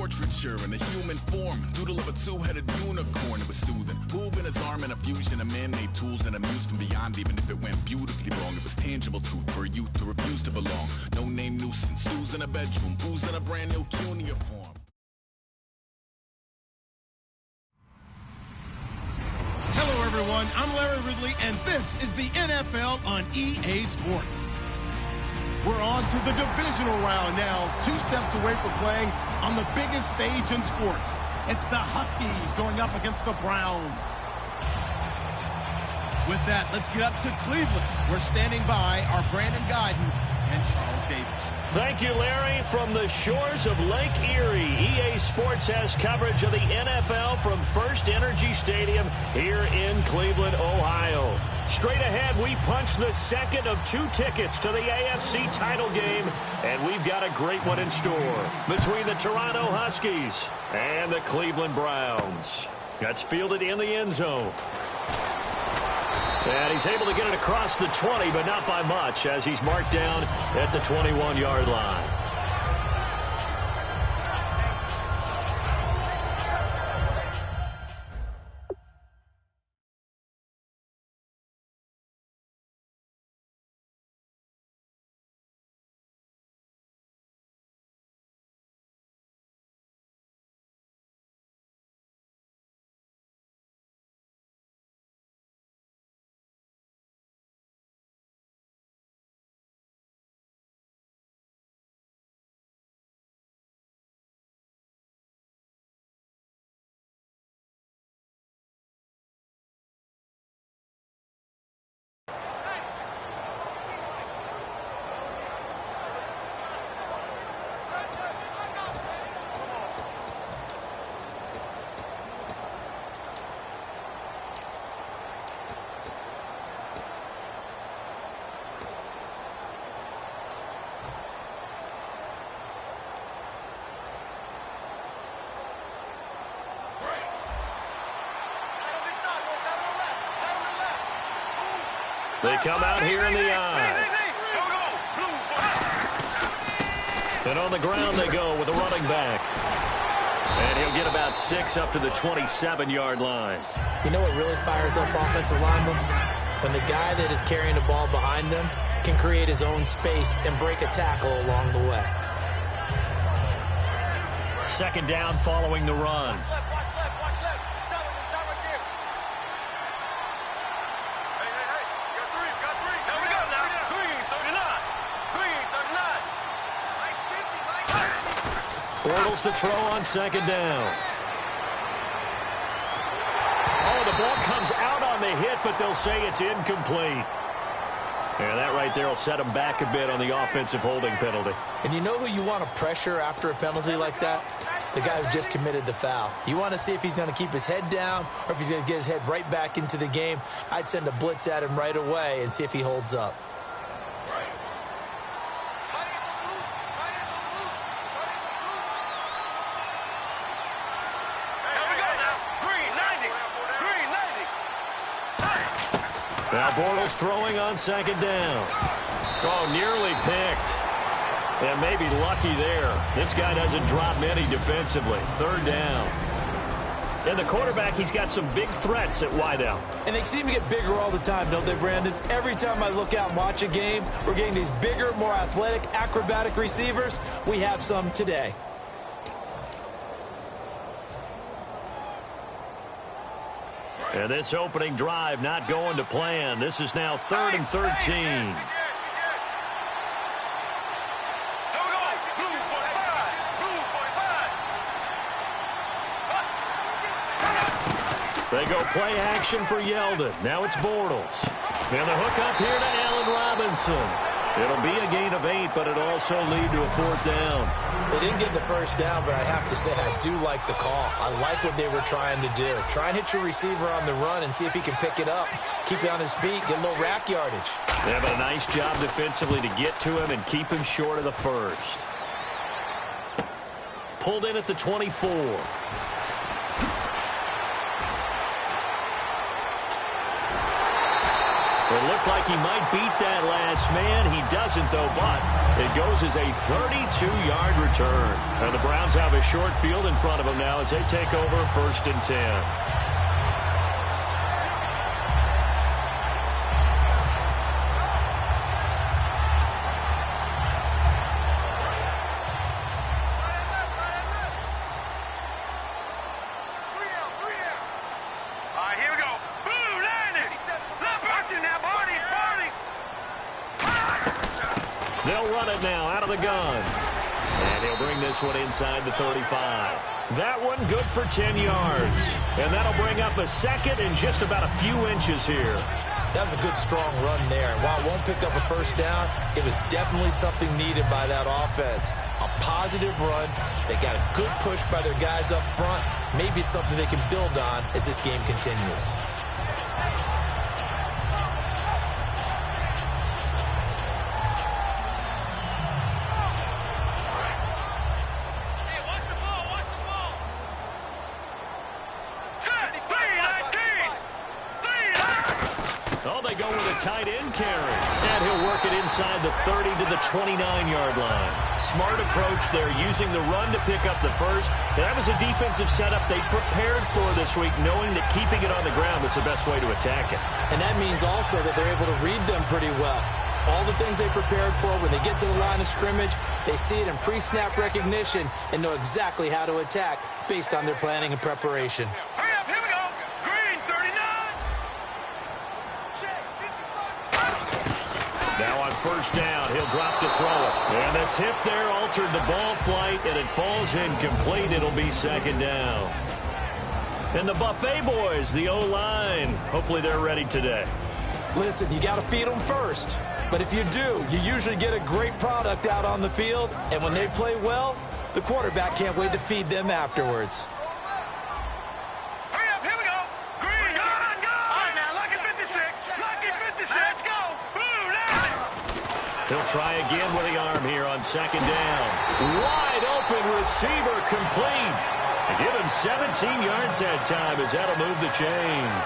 portraiture in a human form. Doodle of a two-headed unicorn, it was soothing. Moving his arm in a fusion of man-made tools and a muse from beyond. Even if it went beautifully wrong, it was tangible truth for a youth to refuse to belong. No-name nuisance, who's in a bedroom, who's in a brand new cuneiform. Hello, everyone. I'm Larry Ridley, and this is the NFL on EA Sports. We're on to the divisional round now, 2 steps away from playing on the biggest stage in sports. It's the Huskies going up against the Browns. With that, let's get up to Cleveland. We're standing by our Brandon Guyton and Charles Davis. Thank you, Larry. From the shores of Lake Erie, EA Sports has coverage of the NFL from First Energy Stadium here in Cleveland, Ohio. Straight ahead, we punch the second of 2 tickets to the AFC title game, and we've got a great one in store between the Toronto Huskies and the Cleveland Browns. That's fielded in the end zone. And he's able to get it across the 20, but not by much, as he's marked down at the 21-yard line. They come out here in the eye. And on the ground they go with a running back. And he'll get about 6 up to the 27-yard line. You know what really fires up offensive linemen? When the guy that is carrying the ball behind them can create his own space and break a tackle along the way. Second down following the run. Bortles to throw on second down. Oh, the ball comes out on the hit, but they'll say it's incomplete. And that right there will set him back a bit on the offensive holding penalty. And you know who you want to pressure after a penalty like that? The guy who just committed the foul. You want to see if he's going to keep his head down or if he's going to get his head right back into the game. I'd send a blitz at him right away and see if he holds up. Now Bortles throwing on second down. Oh, nearly picked. And maybe lucky there. This guy doesn't drop many defensively. Third down. And the quarterback, he's got some big threats at wideout. And they seem to get bigger all the time, don't they, Brandon? Every time I look out and watch a game, we're getting these bigger, more athletic, acrobatic receivers. We have some today. And this opening drive not going to plan. This is now 3rd and 13. They go play action for Yeldon. Now it's Bortles. And the hook up here to Allen Robinson. It'll be a gain of 8, but it'll also lead to a 4th down. They didn't get the first down, but I have to say I do like the call. I like what they were trying to do. Try and hit your receiver on the run and see if he can pick it up. Keep it on his feet, get a little rack yardage. Yeah, but a nice job defensively to get to him and keep him short of the first. Pulled in at the 24. It looked looked like he might beat that last man. He doesn't, though, but it goes as a 32-yard return. And the Browns have a short field in front of them now as they take over 1st and 10. They'll run it now out of the gun. And he'll bring this one inside the 35. That one good for 10 yards. And that'll bring up a second and just about a few inches here. That was a good, strong run there. And while it won't pick up a first down, it was definitely something needed by that offense. A positive run. They got a good push by their guys up front. Maybe something they can build on as this game continues. Tight end carry. And he'll work it inside the 30 to the 29-yard line. Smart approach there, using the run to pick up the first. That was a defensive setup they prepared for this week, knowing that keeping it on the ground was the best way to attack it. And that means also that they're able to read them pretty well. All the things they prepared for, when they get to the line of scrimmage, they see it in pre-snap recognition and know exactly how to attack based on their planning and preparation. Now on first down, he'll drop to throw it. And the tip there altered the ball flight, and it falls incomplete. It'll be 2nd down. And the Buffet boys, the O-line, hopefully they're ready today. Listen, you got to feed them first. But if you do, you usually get a great product out on the field. And when they play well, the quarterback can't wait to feed them afterwards. He'll try again with the arm here on 2nd down. Wide open receiver complete. Give him 17 yards that time as that'll move the chains.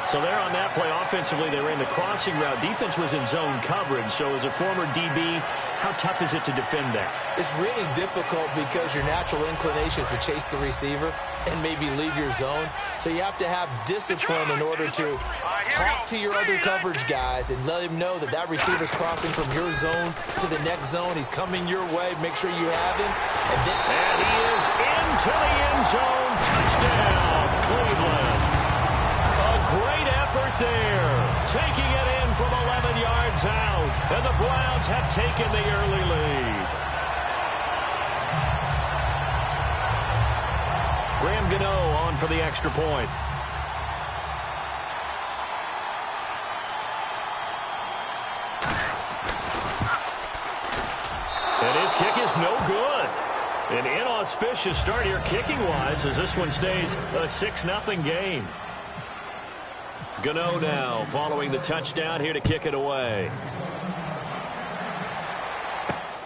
So there on that play, offensively, they ran the crossing route. Defense was in zone coverage. So as a former DB, how tough is it to defend that? It's really difficult because your natural inclination is to chase the receiver and maybe leave your zone. So you have to have discipline in order to talk to your other coverage guys and let him know that that receiver's crossing from your zone to the next zone. He's coming your way. Make sure you have him. And he is into the end zone. Touchdown, Cleveland. A great effort there. Taking it in from 11 yards out. And the Browns have taken the early lead. Graham Gano on for the extra point. And his kick is no good. An inauspicious start here kicking-wise as this one stays a 6-0 game. Gano now following the touchdown here to kick it away.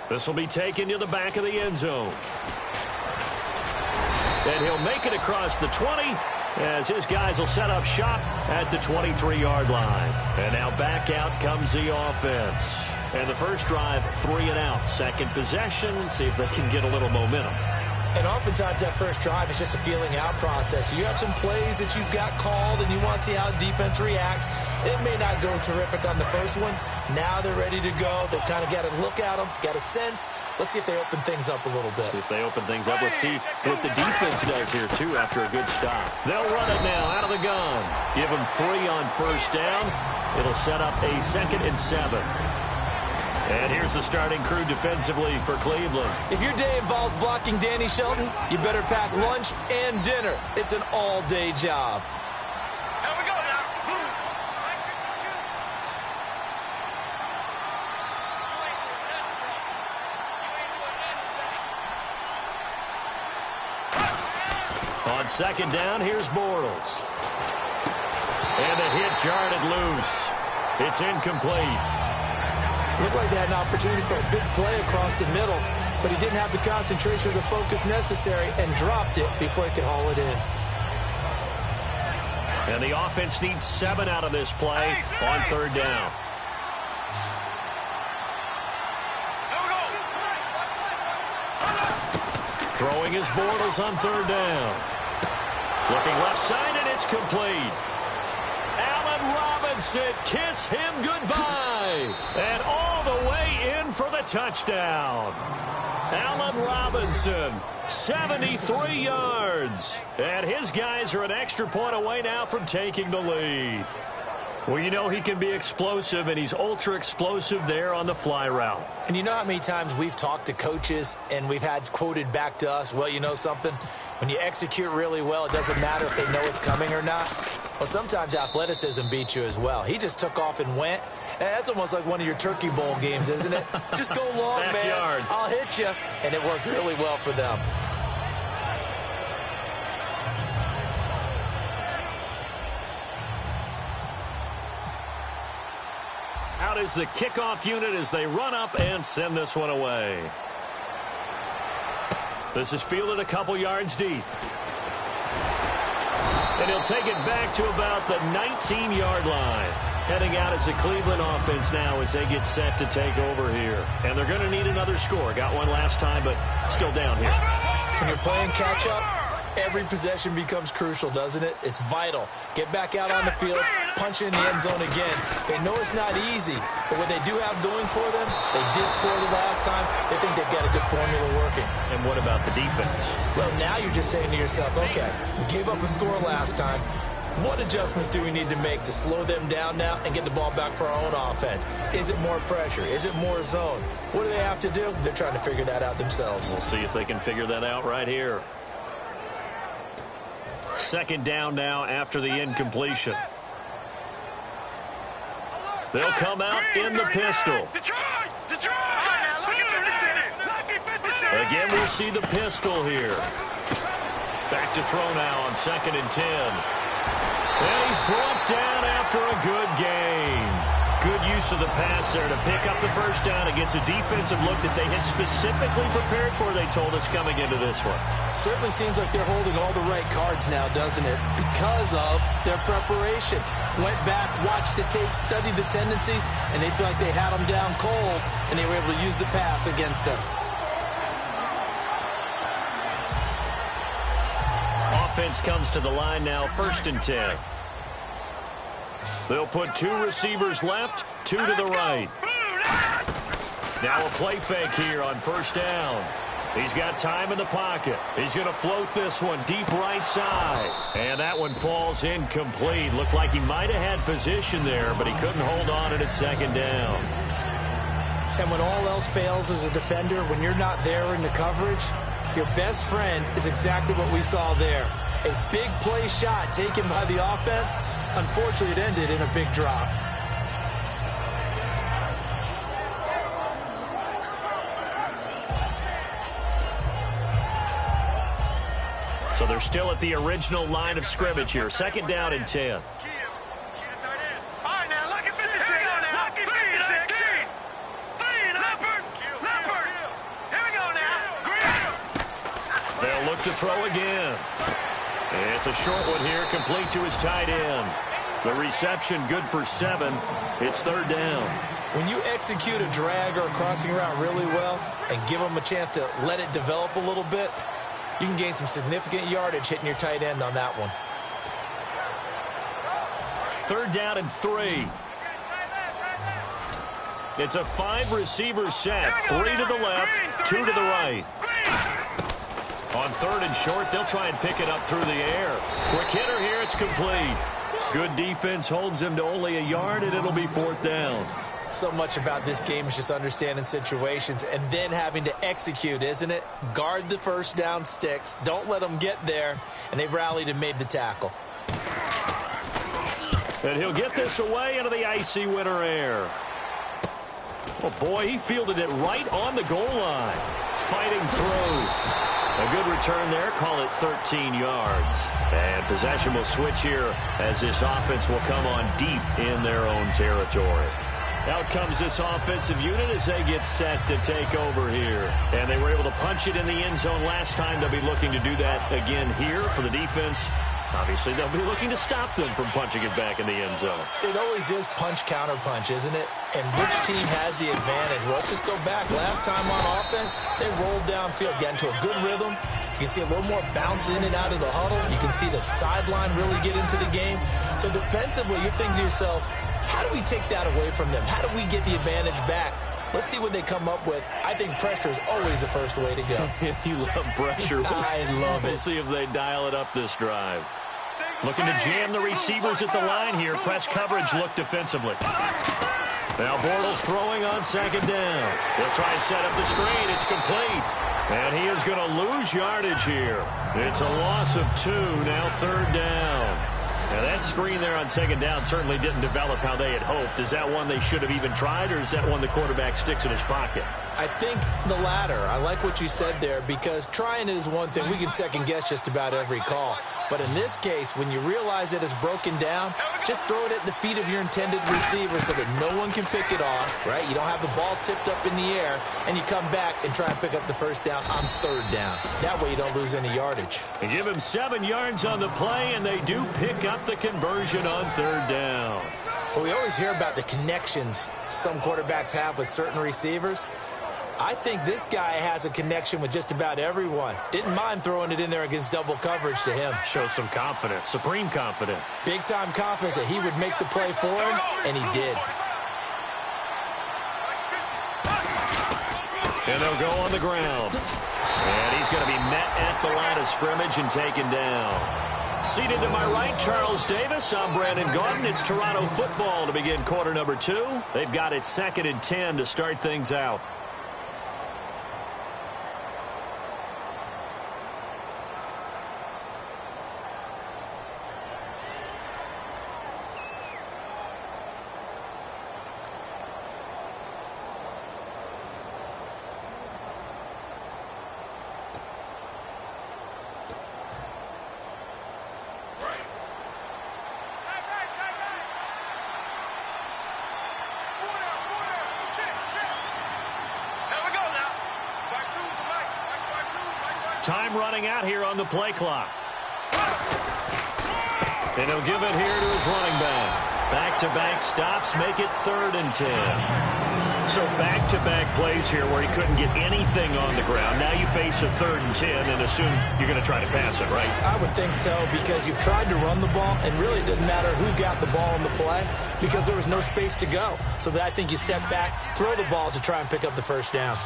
This will be taken to the back of the end zone. And he'll make it across the 20 as his guys will set up shop at the 23-yard line. And now back out comes the offense. And the first drive, 3 and out. Second possession, see if they can get a little momentum. And oftentimes that first drive is just a feeling out process. You have some plays that you've got called and you want to see how the defense reacts. It may not go terrific on the first one. Now they're ready to go. They've kind of got to look at them, got a sense. Let's see if they open things up a little bit. See if they open things up. Let's see what the defense does here, too, after a good stop. They'll run it now out of the gun. Give them 3 on first down. It'll set up a 2nd and 7. And here's the starting crew defensively for Cleveland. If your day involves blocking Danny Shelton, you better pack lunch and dinner. It's an all-day job. Here we go now. On 2nd down, here's Bortles. And the hit jarred it loose. It's incomplete. Looked like they had an opportunity for a big play across the middle, but he didn't have the concentration or the focus necessary and dropped it before he could haul it in. And the offense needs 7 out of this play on 3rd down. Throwing his Bortles on third down. Looking left side, and it's complete. Allen Robinson, kiss him goodbye. And all the way in for the touchdown. Allen Robinson, 73 yards. And his guys are an extra point away now from taking the lead. Well, you know he can be explosive, and he's ultra explosive there on the fly route. And you know how many times we've talked to coaches and we've had quoted back to us, well, you know something? When you execute really well, it doesn't matter if they know it's coming or not. Well, sometimes athleticism beats you as well. He just took off and went. And that's almost like one of your Turkey Bowl games, isn't it? Just go long, man. I'll hit you. And it worked really well for them. Out is the kickoff unit as they run up and send this one away. This is fielded a couple yards deep. And he'll take it back to about the 19-yard line. Heading out as the Cleveland offense now as they get set to take over here. And they're going to need another score. Got one last time, but still down here. When you're playing catch-up, every possession becomes crucial, doesn't it? It's vital. Get back out on the field, punch in the end zone again. They know it's not easy, but what they do have going for them, they did score the last time. They think they've got a good formula working. And what about the defense? Well, now you're just saying to yourself, okay, we gave up a score last time. What adjustments do we need to make to slow them down now and get the ball back for our own offense? Is it more pressure? Is it more zone? What do they have to do? They're trying to figure that out themselves. We'll see if they can figure that out right here. Second down now after the incompletion. They'll come out in the pistol. Again, we'll see the pistol here. Back to throw now on 2nd and 10. And he's brought down after a good game. Good use of the pass there to pick up the first down against a defensive look that they had specifically prepared for, they told us, coming into this one. Certainly seems like they're holding all the right cards now, doesn't it? Because of their preparation. Went back, watched the tape, studied the tendencies, and they feel like they had them down cold, and they were able to use the pass against them. Offense comes to the line now, 1st and 10. They'll put 2 receivers left, 2 to the right. Now a play fake here on 1st down. He's got time in the pocket. He's going to float this one deep right side. And that one falls incomplete. Looked like he might have had position there, but he couldn't hold on it at 2nd down. And when all else fails as a defender, when you're not there in the coverage, your best friend is exactly what we saw there. A big play shot taken by the offense. Unfortunately, it ended in a big drop. So they're still at the original line of scrimmage here. 2nd down and 10. They'll look to throw again. It's a short one here, complete to his tight end. The reception good for 7. It's 3rd down. When you execute a drag or a crossing route really well and give them a chance to let it develop a little bit, you can gain some significant yardage hitting your tight end on that one. 3rd down and 3. It's a 5-receiver set. 3 to the left, 2 to the right. On 3rd and short, they'll try and pick it up through the air. Quick hitter here, it's complete. Good defense holds him to only a yard, and it'll be 4th down. So much about this game is just understanding situations and then having to execute, isn't it? Guard the first down sticks. Don't let them get there. And they rallied and made the tackle. And he'll get this away into the icy winter air. Oh, boy, he fielded it right on the goal line. Fighting through. A good return there. Call it 13 yards. And possession will switch here as this offense will come on deep in their own territory. Out comes this offensive unit as they get set to take over here. And they were able to punch it in the end zone last time. They'll be looking to do that again here for the defense. Obviously, they'll be looking to stop them from punching it back in the end zone. It always is punch-counter-punch, isn't it? And which team has the advantage? Well, let's just go back. Last time on offense, they rolled downfield, got into a good rhythm. You can see a little more bounce in and out of the huddle. You can see the sideline really get into the game. So defensively, you're thinking to yourself, how do we take that away from them? How do we get the advantage back? Let's see what they come up with. I think pressure is always the first way to go. You love pressure. I love it. We'll see if they dial it up this drive. Looking to jam the receivers at the line here. Press coverage look defensively. Now Bortles throwing on second down. They'll try and set up the screen. It's complete. And he is going to lose yardage here. It's a loss of 2. Now third down. Now that screen there on second down certainly didn't develop how they had hoped. Is that one they should have even tried, or is that one the quarterback sticks in his pocket? I think the latter. I like what you said there, because trying it is one thing. We can second-guess just about every call. But in this case, when you realize it is broken down, just throw it at the feet of your intended receiver so that no one can pick it off, right? You don't have the ball tipped up in the air, and you come back and try and pick up the first down on third down. That way you don't lose any yardage. They give him 7 yards on the play, and they do pick up the conversion on third down. Well, we always hear about the connections some quarterbacks have with certain receivers. I think this guy has a connection with just about everyone. Didn't mind throwing it in there against double coverage to him. Shows some confidence, supreme confidence. Big-time confidence that he would make the play for him, and he did. And they'll go on the ground. And he's going to be met at the line of scrimmage and taken down. Seated to my right, Charles Davis. I'm Brandon Gaudin. It's Toronto football to begin quarter number 2. They've got it 2nd and 10 to start things out. Time running out here on the play clock. And he'll give it here to his running back. Back-to-back stops make it 3rd and 10. So back-to-back plays here where he couldn't get anything on the ground. Now you face a 3rd and 10 and assume you're going to try to pass it, right? I would think so, because you've tried to run the ball, and really it doesn't matter who got the ball on the play because there was no space to go. So I think you step back, throw the ball to try and pick up the first down.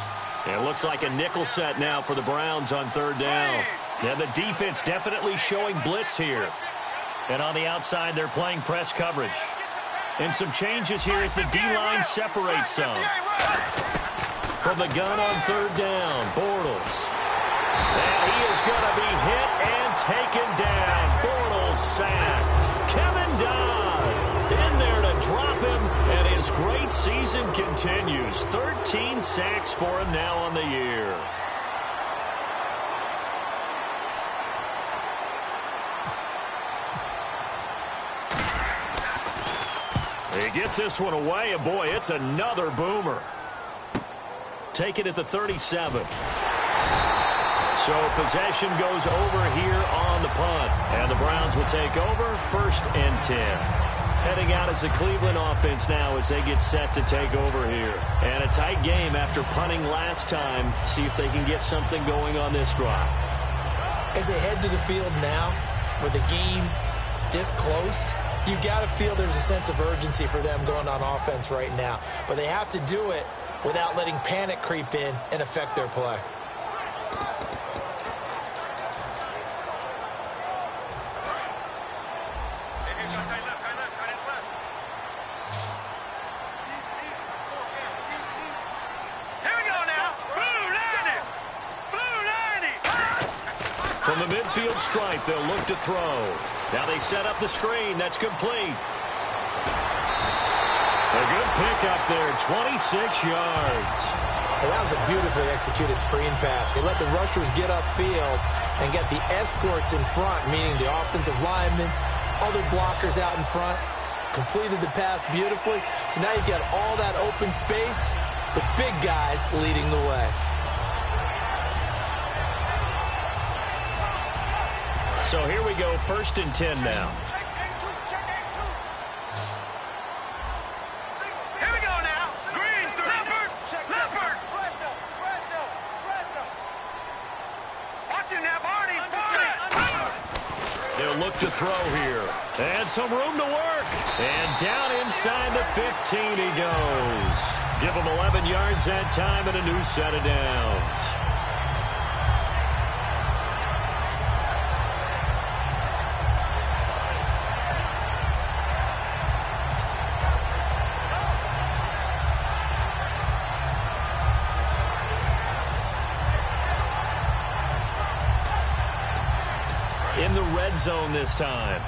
It looks like a nickel set now for the Browns on 3rd down. Yeah, the defense definitely showing blitz here. And on the outside, they're playing press coverage. And some changes here as the D-line separates some. From the gun on 3rd down, Bortles. And he is going to be hit and taken down. Bortles sacked. Kevin Dodd in there to drop him, and his great season continues. 13 sacks for him now on the year. He gets this one away, and boy, it's another boomer. Take it at the 37. So possession goes over here on the punt, and the Browns will take over 1st and 10. Heading out as the Cleveland offense now as they get set to take over here. And a tight game after punting last time. See if they can get something going on this drive. As they head to the field now, with the game this close, you got to feel there's a sense of urgency for them going on offense right now. But they have to do it without letting panic creep in and affect their play. From the midfield stripe, they'll look to throw. Now they set up the screen. That's complete. A good pickup there, 26 yards. Well, that was a beautifully executed screen pass. They let the rushers get upfield and get the escorts in front, meaning the offensive linemen, other blockers out in front, completed the pass beautifully. So now you've got all that open space with big guys leading the way. So here we go, 1st and 10 now. Here we go now. Green, Leopard. Watch him now, Barney. They'll look to throw here. And some room to work. And down inside the 15 he goes. Give him 11 yards that time and a new set of downs. In the red zone this time.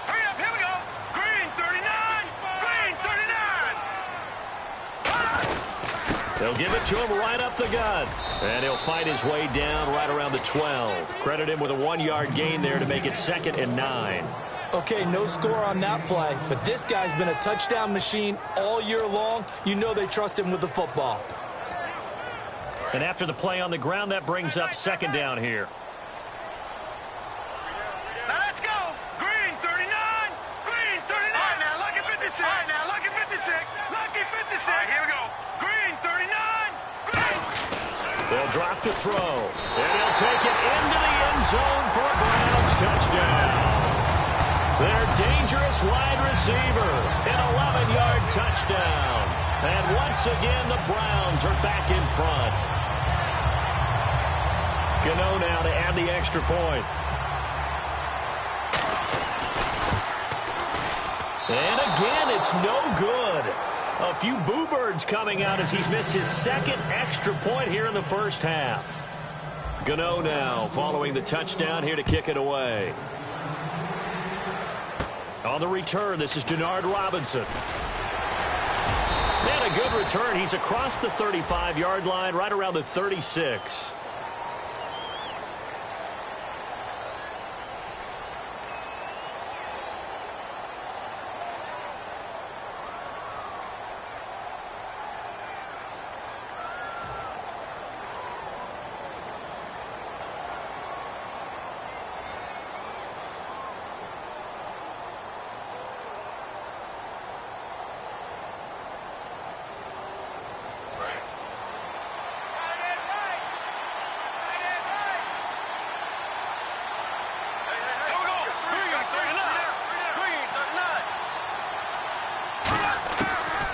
Hurry up, here we go. Green, 39. Green, 39. They'll give it to him right up the gut. And he'll fight his way down right around the 12. Credit him with a 1-yard gain there to make it 2nd and 9. Okay, no score on that play, but this guy's been a touchdown machine all year long. You know they trust him with the football. And after the play on the ground, that brings up 2nd down here. Now let's go. Green, 39. Green, 39. All right, now, lucky 56. All right, now, lucky 56. Lucky 56. All right, here we go. Green, 39. Green. They'll drop to throw. And he'll take it into the end zone for a Browns touchdown. Their dangerous wide receiver, an 11-yard touchdown. And once again, the Browns are back in front. Gano now to add the extra point. And again, it's no good. A few boo birds coming out as he's missed his 2nd extra point here in the first half. Gano now following the touchdown here to kick it away. On the return, this is Denard Robinson. And a good return. He's across the 35-yard line, right around the 36.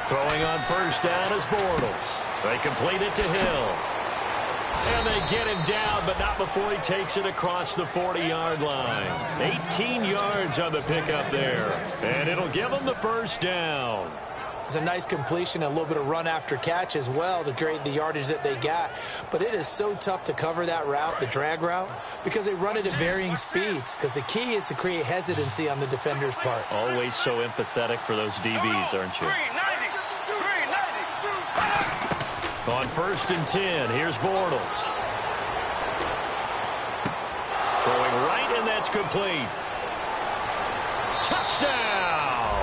Throwing on 1st down is Bortles. They complete it to Hill. And they get him down, but not before he takes it across the 40-yard line. 18 yards on the pickup there. And it'll give them the 1st down. It's a nice completion, a little bit of run after catch as well to create the yardage that they got. But it is so tough to cover that route, the drag route, because they run it at varying speeds. Because the key is to create hesitancy on the defender's part. Always so empathetic for those DBs, aren't you? On 1st and 10, here's Bortles. Throwing right, and that's complete. Touchdown!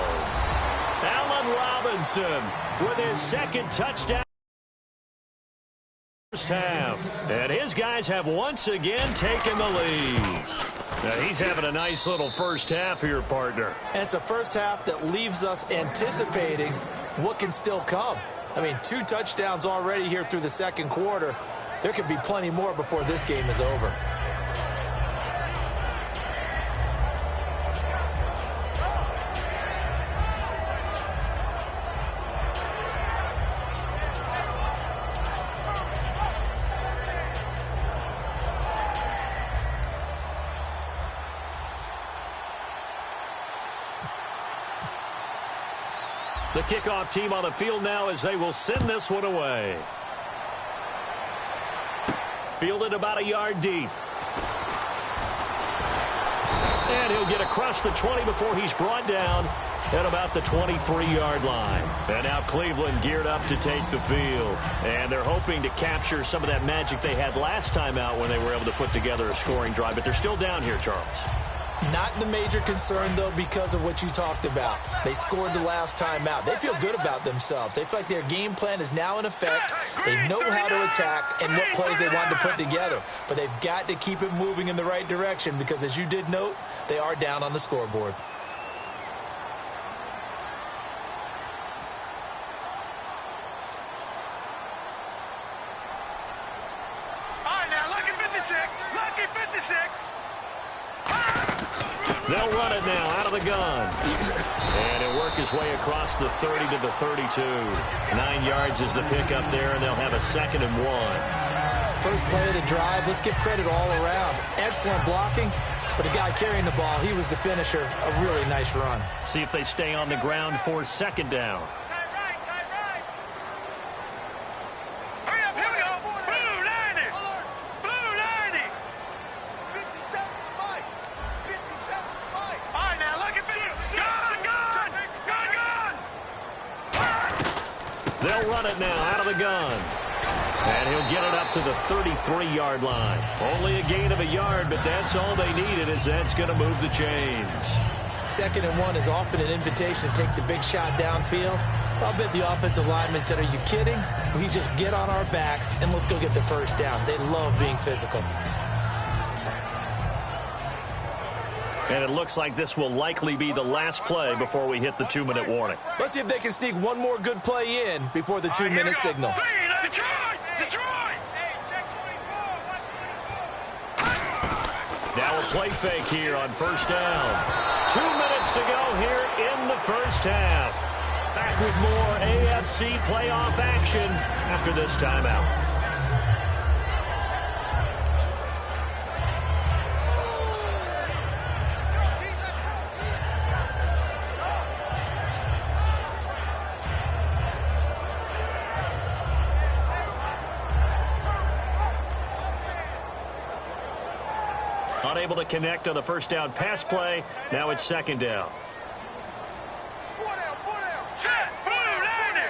Allen Robinson with his 2nd touchdown. First half. And his guys have once again taken the lead. Now he's having a nice little first half here, partner. And it's a first half that leaves us anticipating what can still come. I mean, 2 touchdowns already here through the 2nd quarter. There could be plenty more before this game is over. The kickoff team on the field now as they will send this one away. Fielded about a yard deep. And he'll get across the 20 before he's brought down at about the 23-yard line. And now Cleveland geared up to take the field. And they're hoping to capture some of that magic they had last time out when they were able to put together a scoring drive. But they're still down here, Charles. Not the major concern, though, because of what you talked about. They scored the last time out. They feel good about themselves. They feel like their game plan is now in effect. They know how to attack and what plays they want to put together. But they've got to keep it moving in the right direction because, as you did note, they are down on the scoreboard. All right, now, lucky 56. Lucky 56. They'll run it now out of the gun. And he'll work his way across the 30 to the 32. 9 yards is the pickup there, and they'll have a 2nd and 1. First play of the drive, let's give credit all around. Excellent blocking, but the guy carrying the ball, he was the finisher. A really nice run. See if they stay on the ground for 2nd down. Hurry up, here we go. Blue 90. Blue 90. 57 Mike. 57 Mike. All right, now, lucky 56. Gun. They'll run it now out of the gun. And he'll get it up to the 33-yard line. Only a gain of a yard, but that's all they needed, as that's going to move the chains. 2nd and 1 is often an invitation to take the big shot downfield. I'll bet the offensive lineman said, "Are you kidding? We just get on our backs and let's go get the first down." They love being physical. And it looks like this will likely be the last play before we hit the 2-minute warning. Let's see if they can sneak one more good play in before the 2-minute signal. Detroit. Hey, check 24. Now a play fake here on 1st down. 2 minutes to go here in the first half. Back with more AFC playoff action after this timeout. Unable to connect on the 1st down pass play. Now it's 2nd down. 4 down. Set. Blue 90.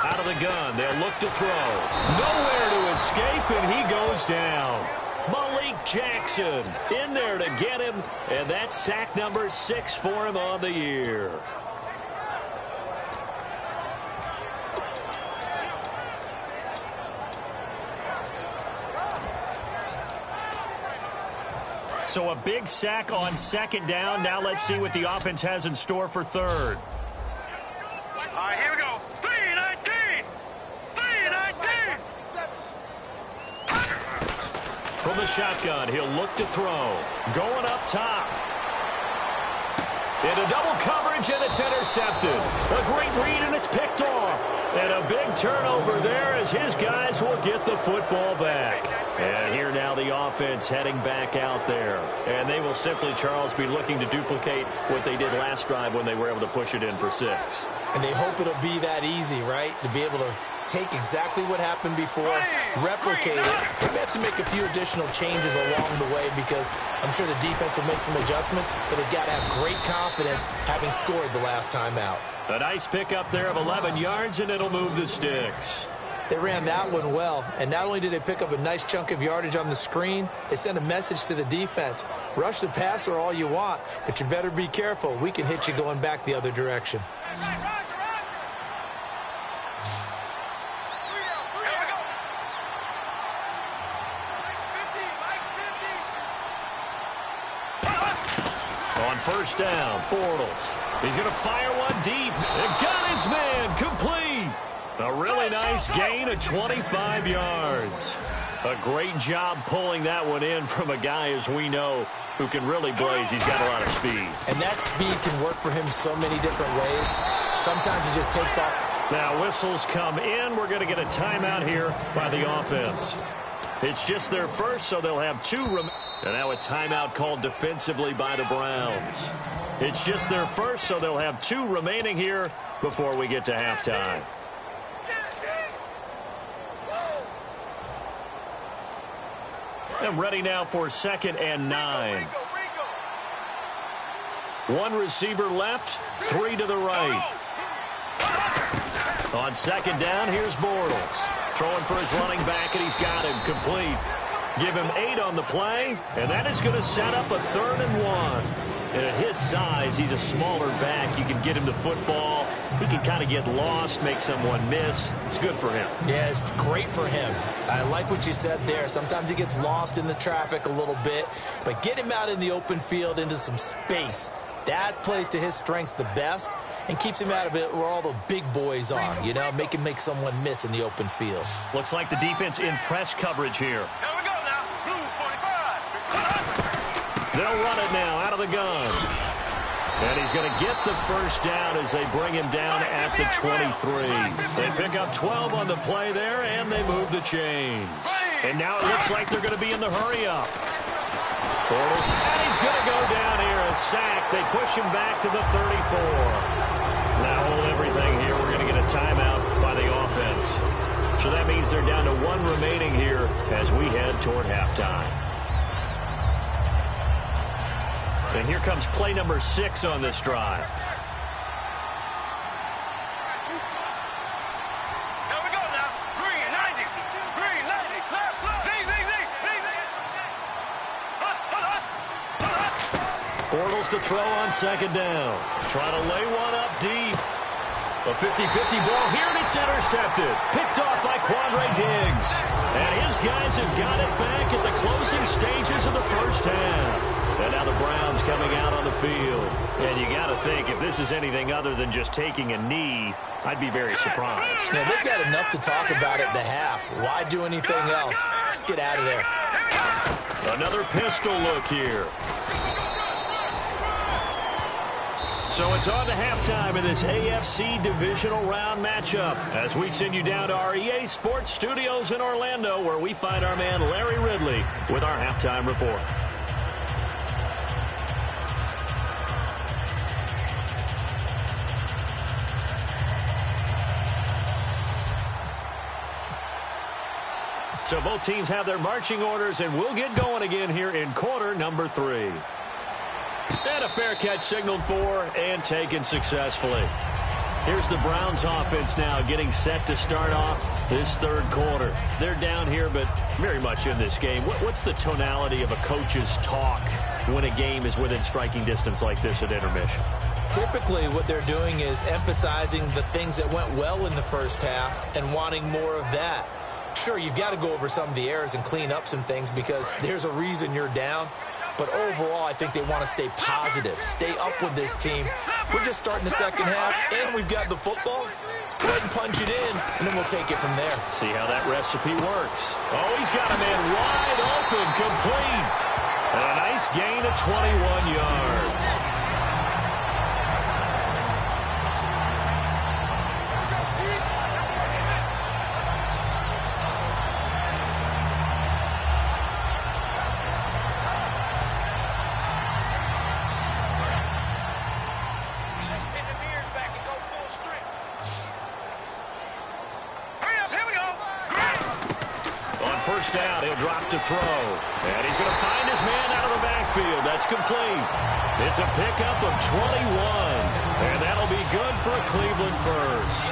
Out of the gun. They'll look to throw. Nowhere to escape, and he goes down. Malik Jackson in there to get him, and that's sack number 6 for him on the year. So a big sack on 2nd down. Now let's see what the offense has in store for 3rd. All right, here we go. 319. 319. From the shotgun, he'll look to throw. Going up top. Into double coverage, and it's intercepted. A great read, and it's picked off. And a big turnover there as his guys will get the football back. And here now the offense heading back out there. And they will simply, Charles, be looking to duplicate what they did last drive when they were able to push it in for 6. And they hope it'll be that easy, right? To be able to take exactly what happened before, replicate it. They may have to make a few additional changes along the way because I'm sure the defense will make some adjustments, but they've got to have great confidence having scored the last time out. A nice pickup there of 11 yards, and it'll move the sticks. They ran that one well, and not only did they pick up a nice chunk of yardage on the screen, they sent a message to the defense. Rush the passer all you want, but you better be careful. We can hit you going back the other direction. On 1st down, Bortles. He's going to fire one deep. And got his man complete. A really nice gain of 25 yards. A great job pulling that one in from a guy, as we know, who can really blaze. He's got a lot of speed. And that speed can work for him so many different ways. Sometimes he just takes off. Now whistles come in. We're going to get a timeout here by the offense. It's just their first, so they'll have 2 remaining. And now a timeout called defensively by the Browns. It's just their first, so they'll have 2 remaining here before we get to halftime. And ready now for 2nd and 9. 1 receiver left, 3 to the right. On 2nd down, here's Bortles. Throwing for his running back, and he's got him complete. Give him 8 on the play, and that is going to set up a 3rd and 1. And at his size, he's a smaller back. You can get him the football. He can kind of get lost, make someone miss. It's good for him. Yeah, it's great for him. I like what you said there. Sometimes he gets lost in the traffic a little bit, but get him out in the open field into some space. That plays to his strengths the best and keeps him out of it where all the big boys are, you know, make him make someone miss in the open field. Looks like the defense in press coverage here. Here we go now. Blue 45. They'll run it now out of the gun. And he's going to get the first down as they bring him down at the 23. They pick up 12 on the play there, and they move the chains. And now it looks like they're going to be in the hurry-up. Bortles, and he's going to go down here, a sack. They push him back to the 34. Now hold everything here. We're going to get a timeout by the offense. So that means they're down to 1 remaining here as we head toward halftime. And here comes play number 6 on this drive. Here we go now. Green 90. Green 90. Left. Z. Bortles to throw on 2nd down. Try to lay one up deep. A 50-50 ball here, and it's intercepted. Picked off by Quandre Diggs. And his guys have got it back at the closing stages of the first half. And now the Browns coming out on the field. And you got to think, if this is anything other than just taking a knee, I'd be very surprised. Yeah, they've got enough to talk about at the half. Why do anything else? Just get out of there. Another pistol look here. So it's on to halftime in this AFC divisional round matchup as we send you down to our EA Sports Studios in Orlando, where we find our man Larry Ridley with our halftime report. So both teams have their marching orders, and we'll get going again here in quarter number 3. And a fair catch signaled for and taken successfully. Here's the Browns offense now getting set to start off this 3rd quarter. They're down here, but very much in this game. What's the tonality of a coach's talk when a game is within striking distance like this at intermission? Typically, what they're doing is emphasizing the things that went well in the first half and wanting more of that. Sure, you've got to go over some of the errors and clean up some things because there's a reason you're down. But overall, I think they want to stay positive, stay up with this team. We're just starting the second half, and we've got the football. Let's go ahead and punch it in, and then we'll take it from there. See how that recipe works. Oh, he's got a man wide open, complete. And a nice gain of 21 yards. Down, he'll drop to throw. And he's going to find his man out of the backfield. That's complete. It's a pickup of 21. And that'll be good for a Cleveland first.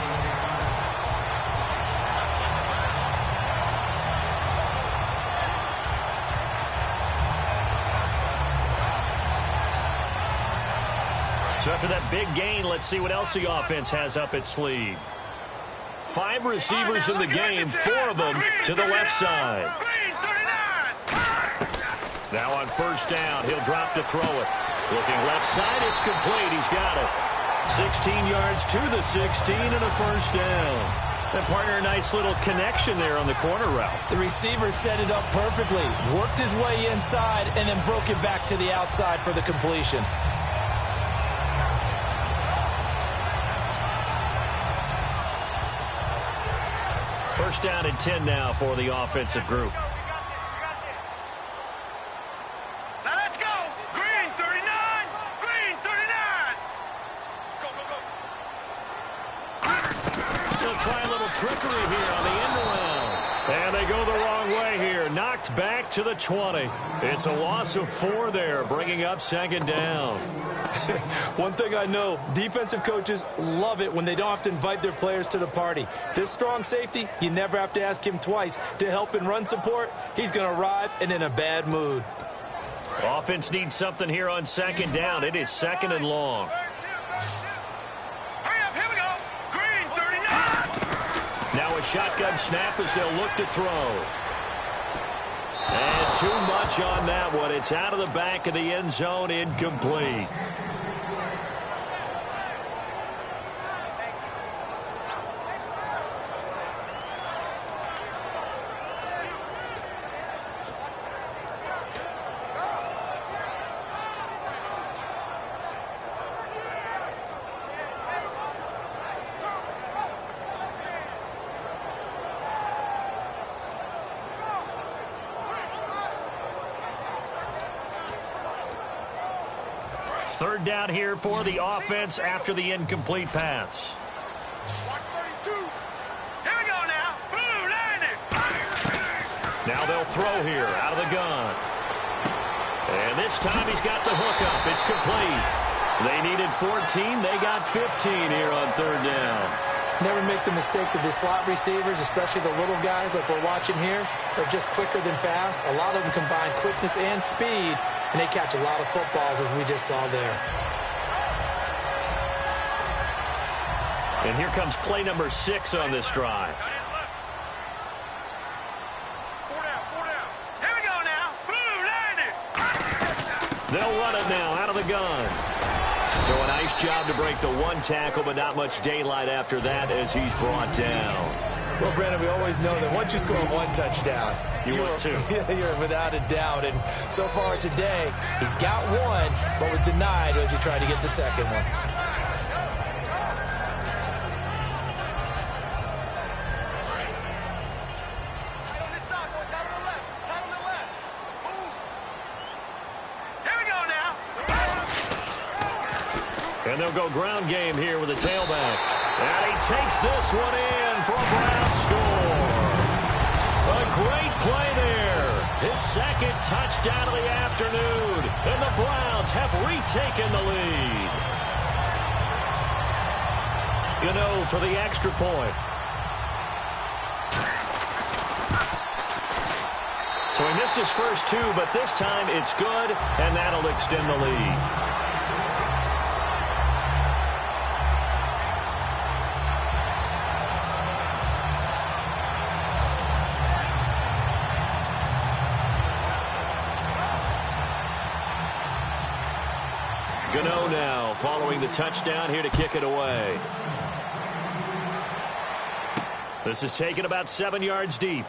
So after that big gain, let's see what else the offense has up its sleeve. 5 receivers in the game, 4 of them to the left side. Now on 1st down, he'll drop to throw it. Looking left side, it's complete. He's got it. 16 yards to the 16 and a 1st down. And partner, a nice little connection there on the corner route. The receiver set it up perfectly, worked his way inside, and then broke it back to the outside for the completion. First down and 10 now for the offensive group. Now let's go. Green 39. Green 39. Go. They'll try a little trickery here on the end around. And they go the wrong way here. Knocked Knocked back to the 20. It's a loss of 4 there, bringing up second down. One thing I know, defensive coaches love it when they don't have to invite their players to the party. This strong safety, you never have to ask him twice to help in run support. He's going to arrive and in a bad mood. Offense needs something here on second down. It is second and long. Hurry up, here we go. Green 39. Now a shotgun snap as they'll look to throw. And too much on that one. It's out of the back of the end zone, incomplete. Third down here for the offense after the incomplete pass. Here we go now. Blue, line it. Now they'll throw here out of the gun. And this time he's got the hook up. It's complete. They needed 14. They got 15 here on third down. Never make the mistake that the slot receivers, especially the little guys like we're watching here, are just quicker than fast. A lot of them combine quickness and speed, and they catch a lot of footballs, as we just saw there. And here comes play number 6 on this drive. Here we go now. Blue, line it. They'll run it now out of the gun. So a nice job to break the 1 tackle, but not much daylight after that as he's brought down. Well, Brandon, we always know that once you score 1 touchdown, you're without a doubt. And so far today, he's got 1, but was denied as he tried to get the second one. And they'll go ground game here with a tailback. And he takes this one in for a Brown score. A great play there. His second touchdown of the afternoon. And the Browns have retaken the lead. Gano for the extra point. So he missed his first 2, but this time it's good, and that'll extend the lead. Gano now following the touchdown here to kick it away. This is taken about 7 yards deep.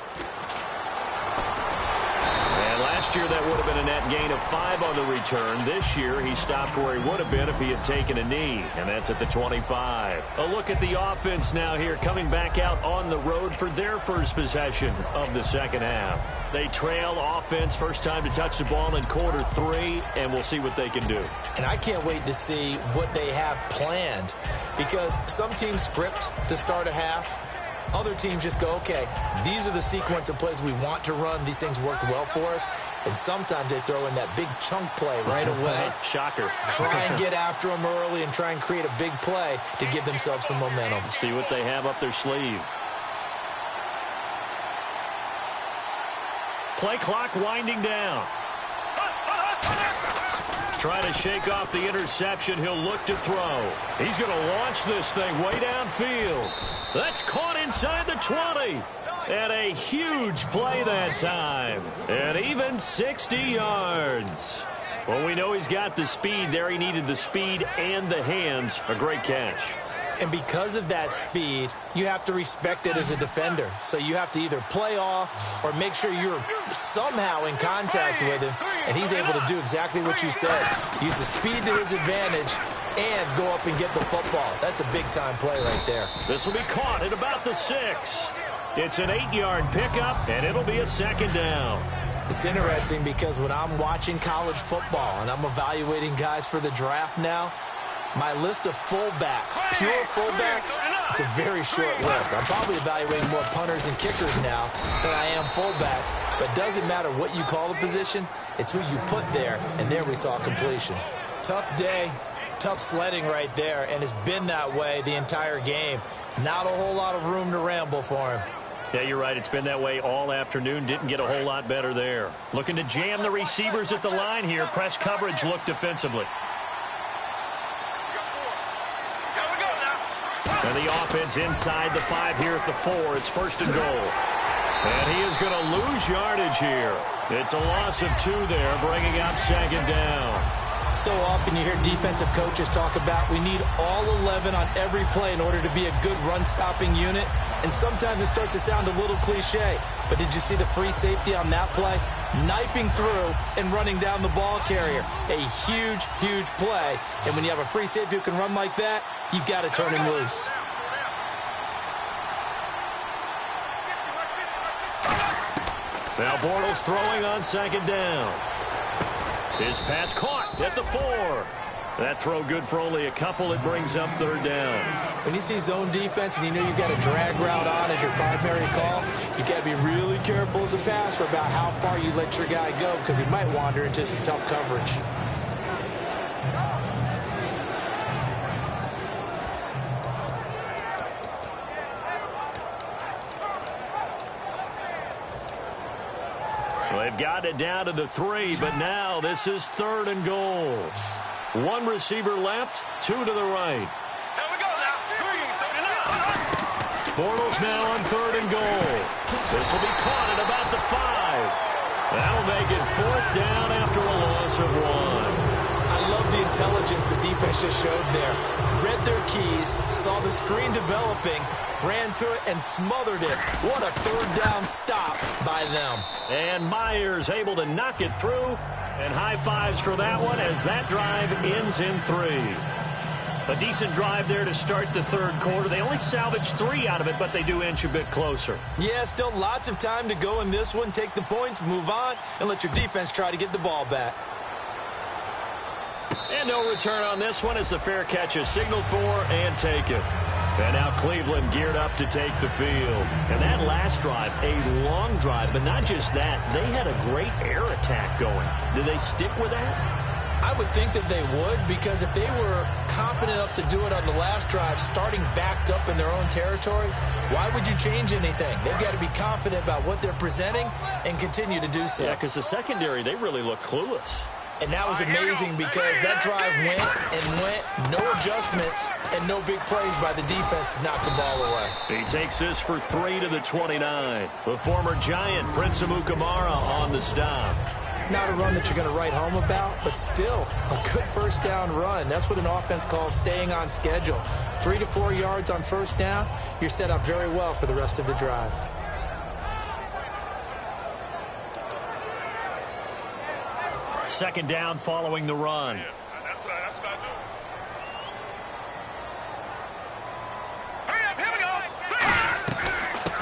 And last year that would have been a net gain of 5 on the return. This year he stopped where he would have been if he had taken a knee, and that's at the 25. A look at the offense now here coming back out on the road for their first possession of the second half. They trail offense first time to touch the ball in quarter 3, and we'll see what they can do. And I can't wait to see what they have planned, because some teams script to start a half. Other teams just go, okay, these are the sequence of plays we want to run. These things worked well for us. And sometimes they throw in that big chunk play right away. Shocker. Try and get after them early and try and create a big play to give themselves some momentum. See what they have up their sleeve. Play clock winding down. Trying to shake off the interception. He'll look to throw. He's going to launch this thing way downfield. That's caught inside the 20. And a huge play that time. And even 60 yards. Well, we know he's got the speed there. He needed the speed and the hands. A great catch. And because of that speed, you have to respect it as a defender. So you have to either play off or make sure you're somehow in contact with him. And he's able to do exactly what you said. Use the speed to his advantage and go up and get the football. That's a big-time play right there. This will be caught at about the 6. It's an 8-yard pickup, and it'll be a second down. It's interesting because when I'm watching college football and I'm evaluating guys for the draft now, my list of fullbacks, pure fullbacks, It's a very short list. I'm probably evaluating more punters and kickers now than I am fullbacks, but it doesn't matter what you call the position. It's who you put there, and there we saw completion. Tough day, tough sledding right there, and it's been that way the entire game. Not a whole lot of room to ramble for him. Yeah, you're right. It's been that way all afternoon. Didn't get a whole lot better there. Looking to jam the receivers at the line here. Press coverage look defensively. And the offense inside the 5 here at the 4. It's 1st and goal. And he is going to lose yardage here. It's a loss of 2 there, bringing up 2nd down. So often you hear defensive coaches talk about we need all 11 on every play in order to be a good run-stopping unit. And sometimes it starts to sound a little cliche. But did you see the free safety on that play? Knifing through and running down the ball carrier. A huge, huge play. And when you have a free safety who can run like that, you've got to turn him loose. Now Bortles throwing on 2nd down. His pass caught at the 4. That throw good for only a couple. It brings up 3rd down. When you see zone defense and you know you've got a drag route on as your primary call, you've got to be really careful as a passer about how far you let your guy go because he might wander into some tough coverage. They've got it down to the 3, but now this is 3rd and goal. 1 receiver left, 2 to the right. Here we go now. 39. Bortles now on 3rd and goal. This will be caught at about the 5. That'll make it 4th down after a loss of 1. I love the intelligence the defense just showed there. Read their keys, saw the screen developing, ran to it, and smothered it. What a 3rd down stop by them. And Myers able to knock it through. And high fives for that one as that drive ends in 3. A decent drive there to start the 3rd quarter. They only salvaged 3 out of it, but they do inch a bit closer. Yeah, still lots of time to go in this one. Take the points, move on, and let your defense try to get the ball back. And no return on this one as the fair catch is signaled for and taken. And now Cleveland geared up to take the field. And that last drive, a long drive, but not just that. They had a great air attack going. Do they stick with that? I would think that they would, because if they were confident enough to do it on the last drive, starting backed up in their own territory, why would you change anything? They've got to be confident about what they're presenting and continue to do so. Yeah, because the secondary, they really look clueless. And that was amazing because that drive went and went, no adjustments and no big plays by the defense to knock the ball away. He takes this for 3 to the 29. The former Giant, Prince Amukamara, on the stop. Not a run that you're going to write home about, but still a good 1st down run. That's what an offense calls staying on schedule. 3 to 4 yards on 1st down, you're set up very well for the rest of the drive. Second down following the run. That's what I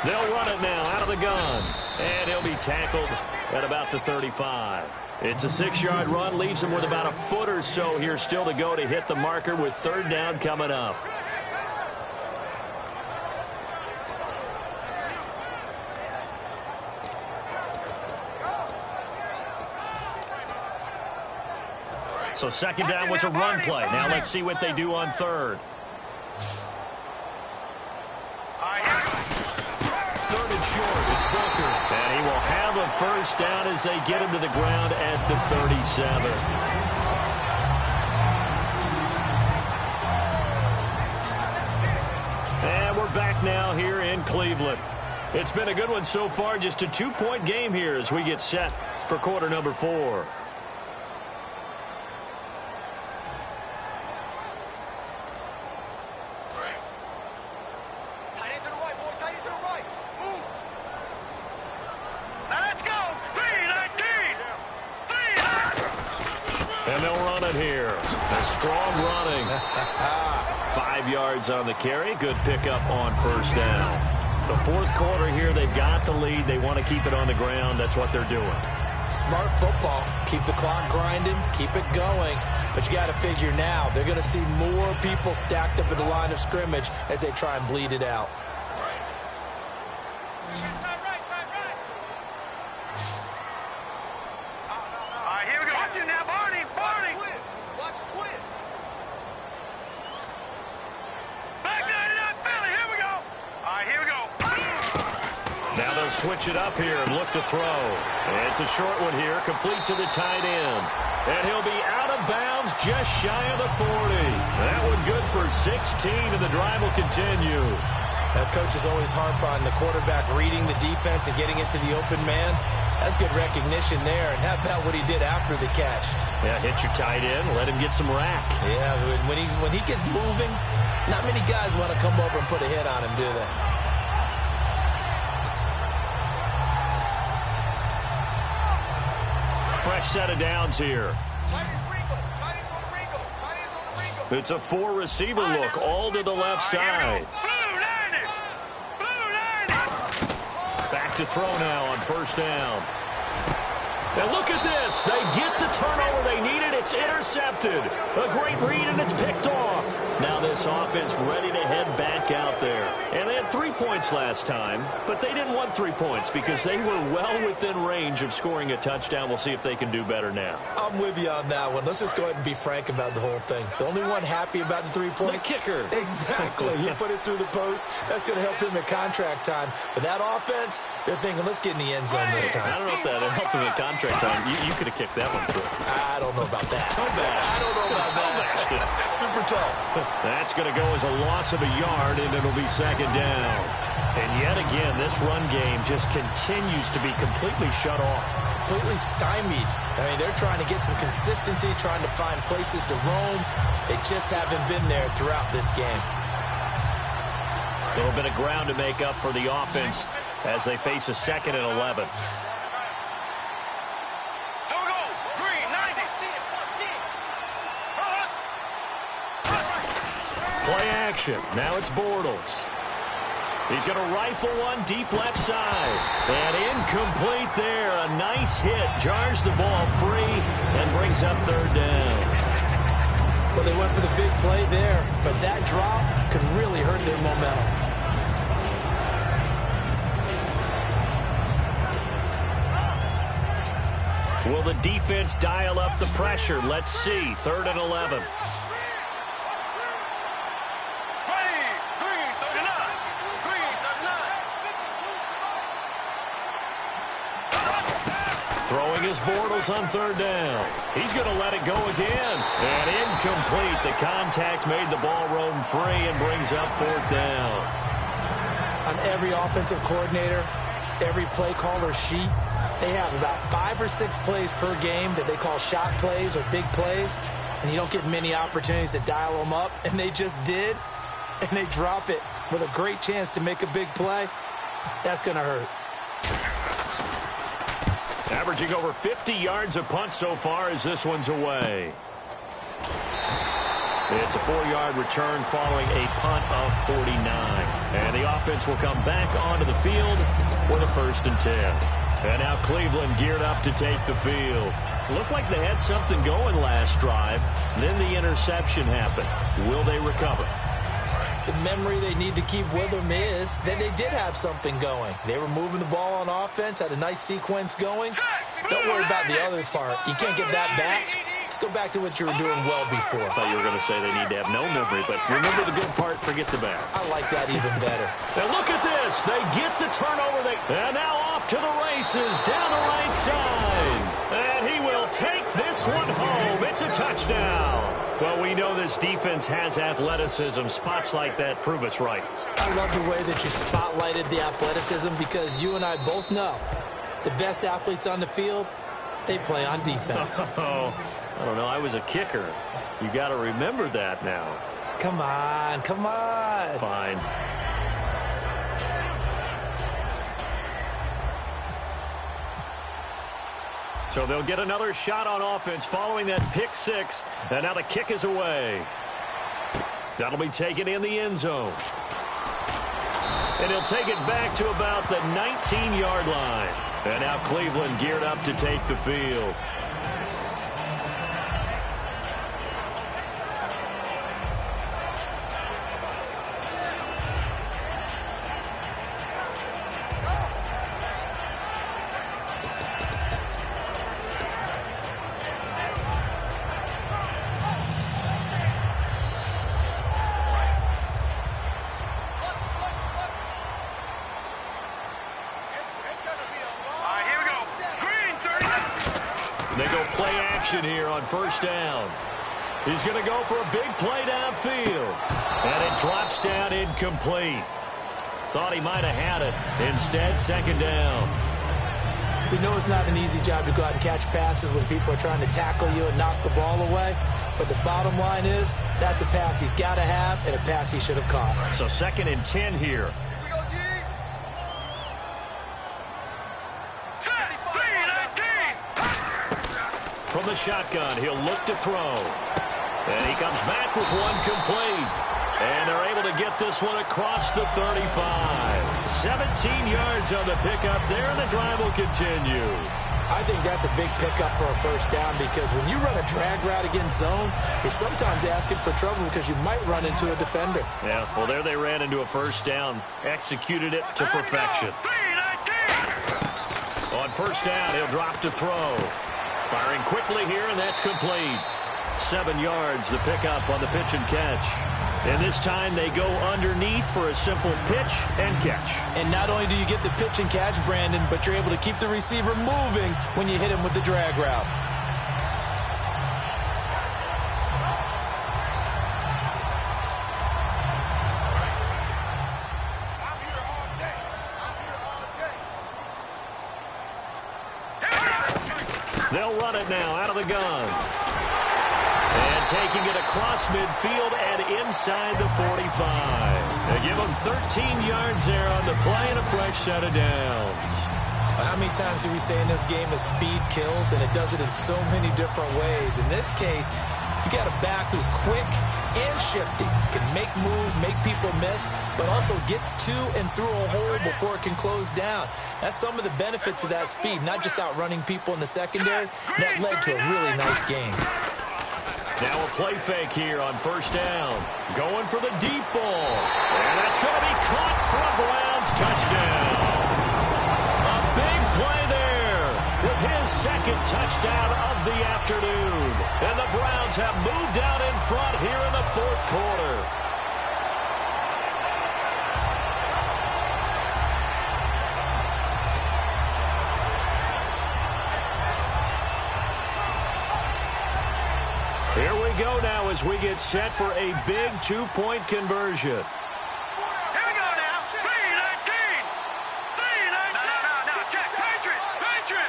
do. They'll run it now out of the gun. And he'll be tackled at about the 35. It's a 6-yard run. Leaves him with about a foot or so here still to go to hit the marker with 3rd down coming up. So 2nd down was a run play. Now let's see what they do on 3rd. 3rd and short. It's Booker. And he will have a 1st down as they get him to the ground at the 37. And we're back now here in Cleveland. It's been a good one so far. Just a 2-point game here as we get set for quarter number 4. Strong running. 5 yards on the carry. Good pickup on 1st down. The 4th quarter here, they've got the lead. They want to keep it on the ground. That's what they're doing. Smart football. Keep the clock grinding. Keep it going. But you got to figure now, they're going to see more people stacked up at the line of scrimmage as they try and bleed it out. Switch it up here and look to throw. It's a short one here, complete to the tight end. And he'll be out of bounds just shy of the 40. That one good for 16, and the drive will continue. Now, coaches always harp on the quarterback reading the defense and getting it to the open man. That's good recognition there. And how about what he did after the catch? Yeah, hit your tight end, let him get some rack. Yeah, when he gets moving, not many guys want to come over and put a hit on him, do they? Fresh set of downs here. It's a four-receiver look, all to the left side. Back to throw now on first down. And look at this. They get the turnover they needed. It's intercepted. A great read, and it's picked off. Now this offense ready to head back out there. And they had 3 points last time, but they didn't want 3 points because they were well within range of scoring a touchdown. We'll see if they can do better now. I'm with you on that one. Let's just go ahead and be frank about the whole thing. The only one happy about the 3-point? The kicker. Exactly. He put it through the post. That's going to help him at contract time. But that offense, they're thinking, let's get in the end zone this time. I don't know if that helped him at contract time. You could have kicked that one through. I don't know about that. I don't know about that. Super tough. That's going to go as a loss of a yard, and it'll be second down. And yet again, this run game just continues to be completely shut off. Completely stymied. I mean, they're trying to get some consistency, trying to find places to roam. They just haven't been there throughout this game. A little bit of ground to make up for the offense as they face a 2nd and 11. Play action. Now it's Bortles. He's going to rifle one deep left side. And incomplete there. A nice hit. Jars the ball free and brings up third down. Well, they went for the big play there, but that drop could really hurt their momentum. Will the defense dial up the pressure? Let's see. 3rd and 11. Throwing his Bortles on 3rd down. He's going to let it go again. And incomplete. The contact made the ball roam free and brings up 4th down. On every offensive coordinator, every play caller sheet, they have about 5 or 6 plays per game that they call shot plays or big plays, and you don't get many opportunities to dial them up, and they just did, and they drop it with a great chance to make a big play. That's going to hurt. Averaging over 50 yards a punt so far as this one's away. It's a 4-yard return following a punt of 49. And the offense will come back onto the field with a 1st and 10. And now Cleveland geared up to take the field. Looked like they had something going last drive. Then the interception happened. Will they recover? The memory they need to keep with them is that they did have something going. They were moving the ball on offense, had a nice sequence going. Don't worry about the other part. You can't get that back. Let's go back to what you were doing well before. I thought you were going to say they need to have no memory, but remember the good part, forget the bad. I like that even better. Now look at this. They get the turnover. And now off to the races down the right side. And he will take this one home. It's a touchdown. Well, we know this defense has athleticism. Spots like that prove us right. I love the way that you spotlighted the athleticism because you and I both know the best athletes on the field, they play on defense. Oh, I don't know. I was a kicker. You got to remember that now. Come on, come on. Fine. So they'll get another shot on offense following that pick 6. And now the kick is away. That'll be taken in the end zone. And he'll take it back to about the 19-yard line. And now Cleveland geared up to take the field. They go play action here on first down. He's going to go for a big play downfield. And it drops down incomplete. Thought he might have had it. Instead, second down. We know it's not an easy job to go out and catch passes when people are trying to tackle you and knock the ball away. But the bottom line is, that's a pass he's got to have and a pass he should have caught. So 2nd and 10 here. From the shotgun, he'll look to throw. And he comes back with one complete. And they're able to get this one across the 35. 17 yards on the pickup there, and the drive will continue. I think that's a big pickup for a first down because when you run a drag route against zone, you're sometimes asking for trouble because you might run into a defender. Yeah, well, there they ran into a first down. Executed it to perfection. On first down, he'll drop to throw. Firing quickly here, and that's complete. 7 yards, the pickup on the pitch and catch. And this time they go underneath for a simple pitch and catch. And not only do you get the pitch and catch, Brandon, but you're able to keep the receiver moving when you hit him with the drag route. They'll run it now out of the gun. And taking it across midfield and inside the 45. They give them 13 yards there on the play and a fresh set of downs. How many times do we say in this game that speed kills, and it does it in so many different ways? In this case, you got a back who's quick and shifty, can make moves, make people miss, but also gets to and through a hole before it can close down. That's some of the benefit to that speed, not just outrunning people in the secondary. That led to a really nice game. Now a play fake here on first down. Going for the deep ball. And that's going to be caught for a Browns touchdown. A big play there with his second touchdown of the afternoon. And the Browns have moved out in front here in the fourth quarter. Here we go now as we get set for a big two-point conversion. Here we go now. 3-19. 3-19. No, check. Patriot.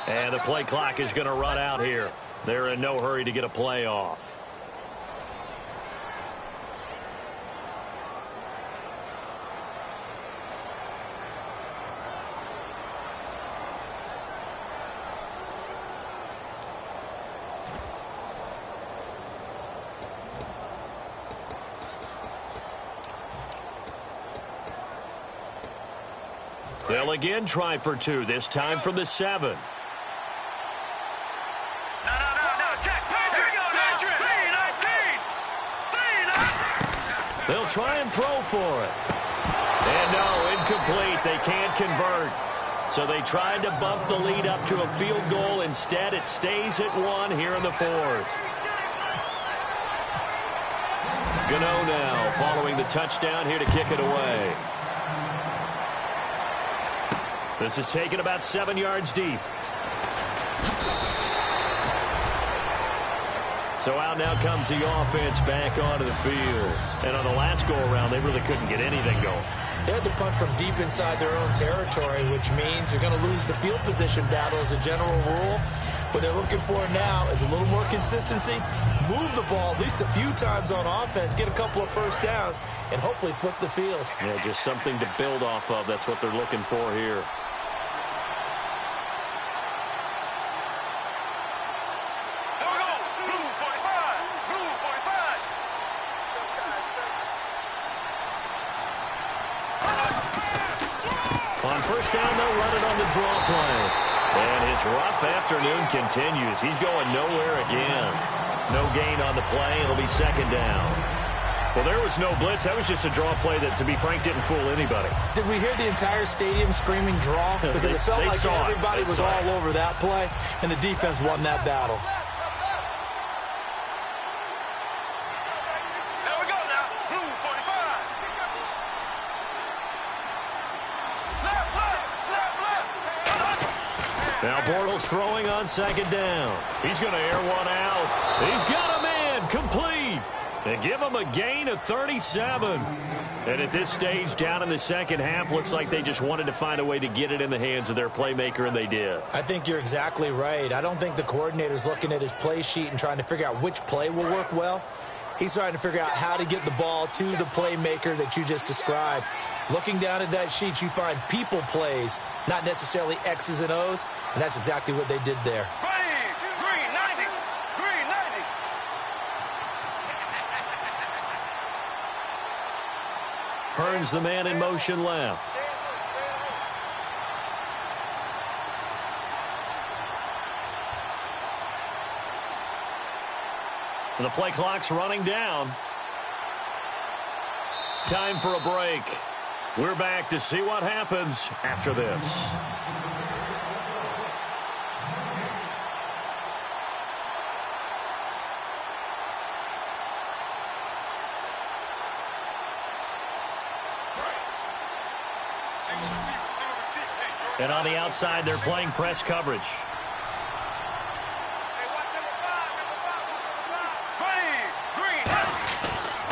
And the play clock is going to run out here. They're in no hurry to get a play off. They'll again try for two, this time from the 7. No, check. Patriot. 3-19. They'll try and throw for it. And no, incomplete. They can't convert. So they tried to bump the lead up to a field goal. Instead, it stays at 1 here in the fourth. Gano now following the touchdown here to kick it away. This is taken about 7 yards deep. So out now comes the offense back onto the field. And on the last go-around, they really couldn't get anything going. They had to punt from deep inside their own territory, which means you're going to lose the field position battle as a general rule. What they're looking for now is a little more consistency, move the ball at least a few times on offense, get a couple of first downs, and hopefully flip the field. Yeah, just something to build off of. That's what they're looking for here. draw play. And his rough afternoon continues. He's going nowhere again. No gain on the play. It'll be second down. Well, there was no blitz. That was just a draw play that, to be frank, didn't fool anybody. Did we hear the entire stadium screaming draw? Because it felt like everybody was all over that play, and the defense won that battle. There we go now. Blue 45. Left. Now Bortles throwing on second down. He's going to air one out. He's got a man complete. And give him a gain of 37. And at this stage, down in the second half, looks like they just wanted to find a way to get it in the hands of their playmaker, and they did. I think you're exactly right. I don't think the coordinator's looking at his play sheet and trying to figure out which play will work well. He's trying to figure out how to get the ball to the playmaker that you just described. Looking down at that sheet, you find people plays, not necessarily X's and O's, and that's exactly what they did there. Green 90. Green 90. Hearns the man in motion left. And the play clock's running down. Time for a break. We're back to see what happens after this. And on the outside, they're playing press coverage.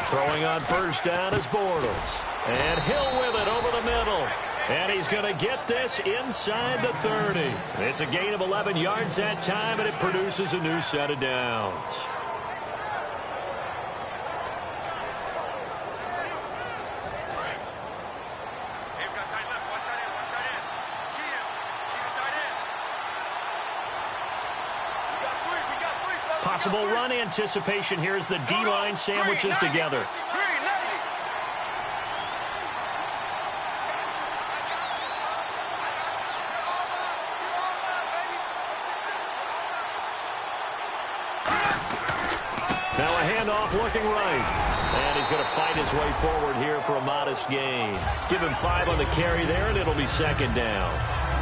Throwing on first down is Bortles. And Hill with it over the middle. And he's going to get this inside the 30. It's a gain of 11 yards that time, and it produces a new set of downs. Possible run anticipation here as the D-line sandwiches together. Now a handoff looking right. And he's going to fight his way forward here for a modest gain. Give him 5 on the carry there, and it'll be second down.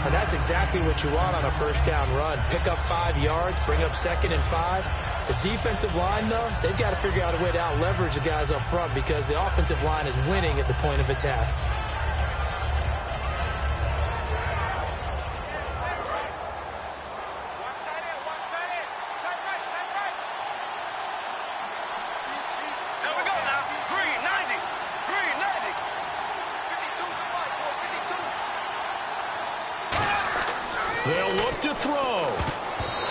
And that's exactly what you want on a first down run. Pick up 5 yards, bring up second and 5. The defensive line, though, they've got to figure out a way to out-leverage the guys up front because the offensive line is winning at the point of attack. They'll look to throw.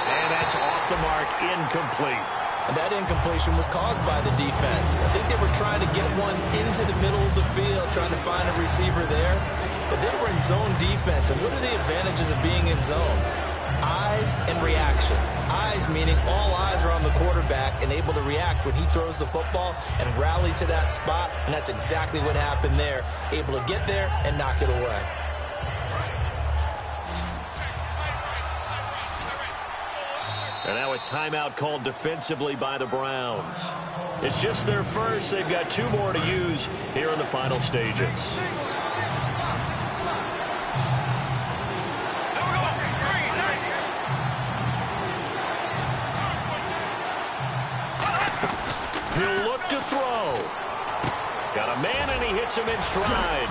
And that's off the mark, incomplete. And that incompletion was caused by the defense. I think they were trying to get one into the middle of the field, trying to find a receiver there. But they were in zone defense. And what are the advantages of being in zone? Eyes and reaction. Eyes meaning all eyes are on the quarterback and able to react when he throws the football and rally to that spot. And that's exactly what happened there. Able to get there and knock it away. And now a timeout called defensively by the Browns. It's just their first. They've got 2 more to use here in the final stages. He'll look to throw. Got a man, and he hits him in stride.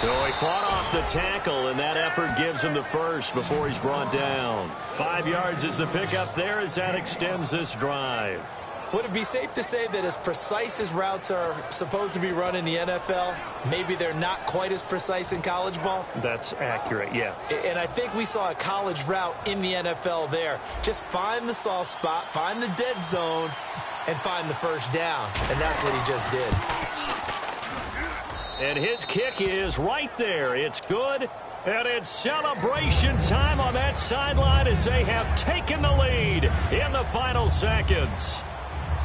So he fought off the tackle, and that effort gives him the first before he's brought down. 5 yards is the pickup there as that extends this drive. Would it be safe to say that as precise as routes are supposed to be run in the NFL, maybe they're not quite as precise in college ball? That's accurate, yeah. And I think we saw a college route in the NFL there. Just find the soft spot, find the dead zone, and find the first down. And that's what he just did. And his kick is right there. It's good. And it's celebration time on that sideline as they have taken the lead in the final seconds.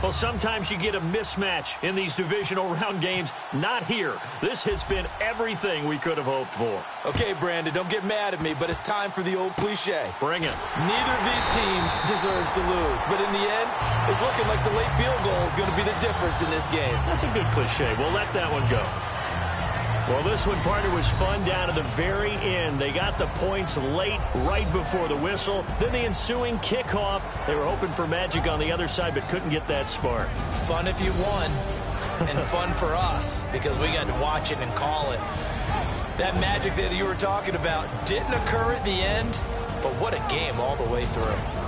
Well, sometimes you get a mismatch in these divisional round games. Not here. This has been everything we could have hoped for. Okay, Brandon, don't get mad at me, but it's time for the old cliche. Bring it. Neither of these teams deserves to lose, but in the end, it's looking like the late field goal is going to be the difference in this game. That's a good cliche. We'll let that one go. Well, this one, partner, was fun down to the very end. They got the points late, right before the whistle. Then the ensuing kickoff. They were hoping for magic on the other side, but couldn't get that spark. Fun if you won, and fun for us, because we got to watch it and call it. That magic that you were talking about didn't occur at the end, but what a game all the way through.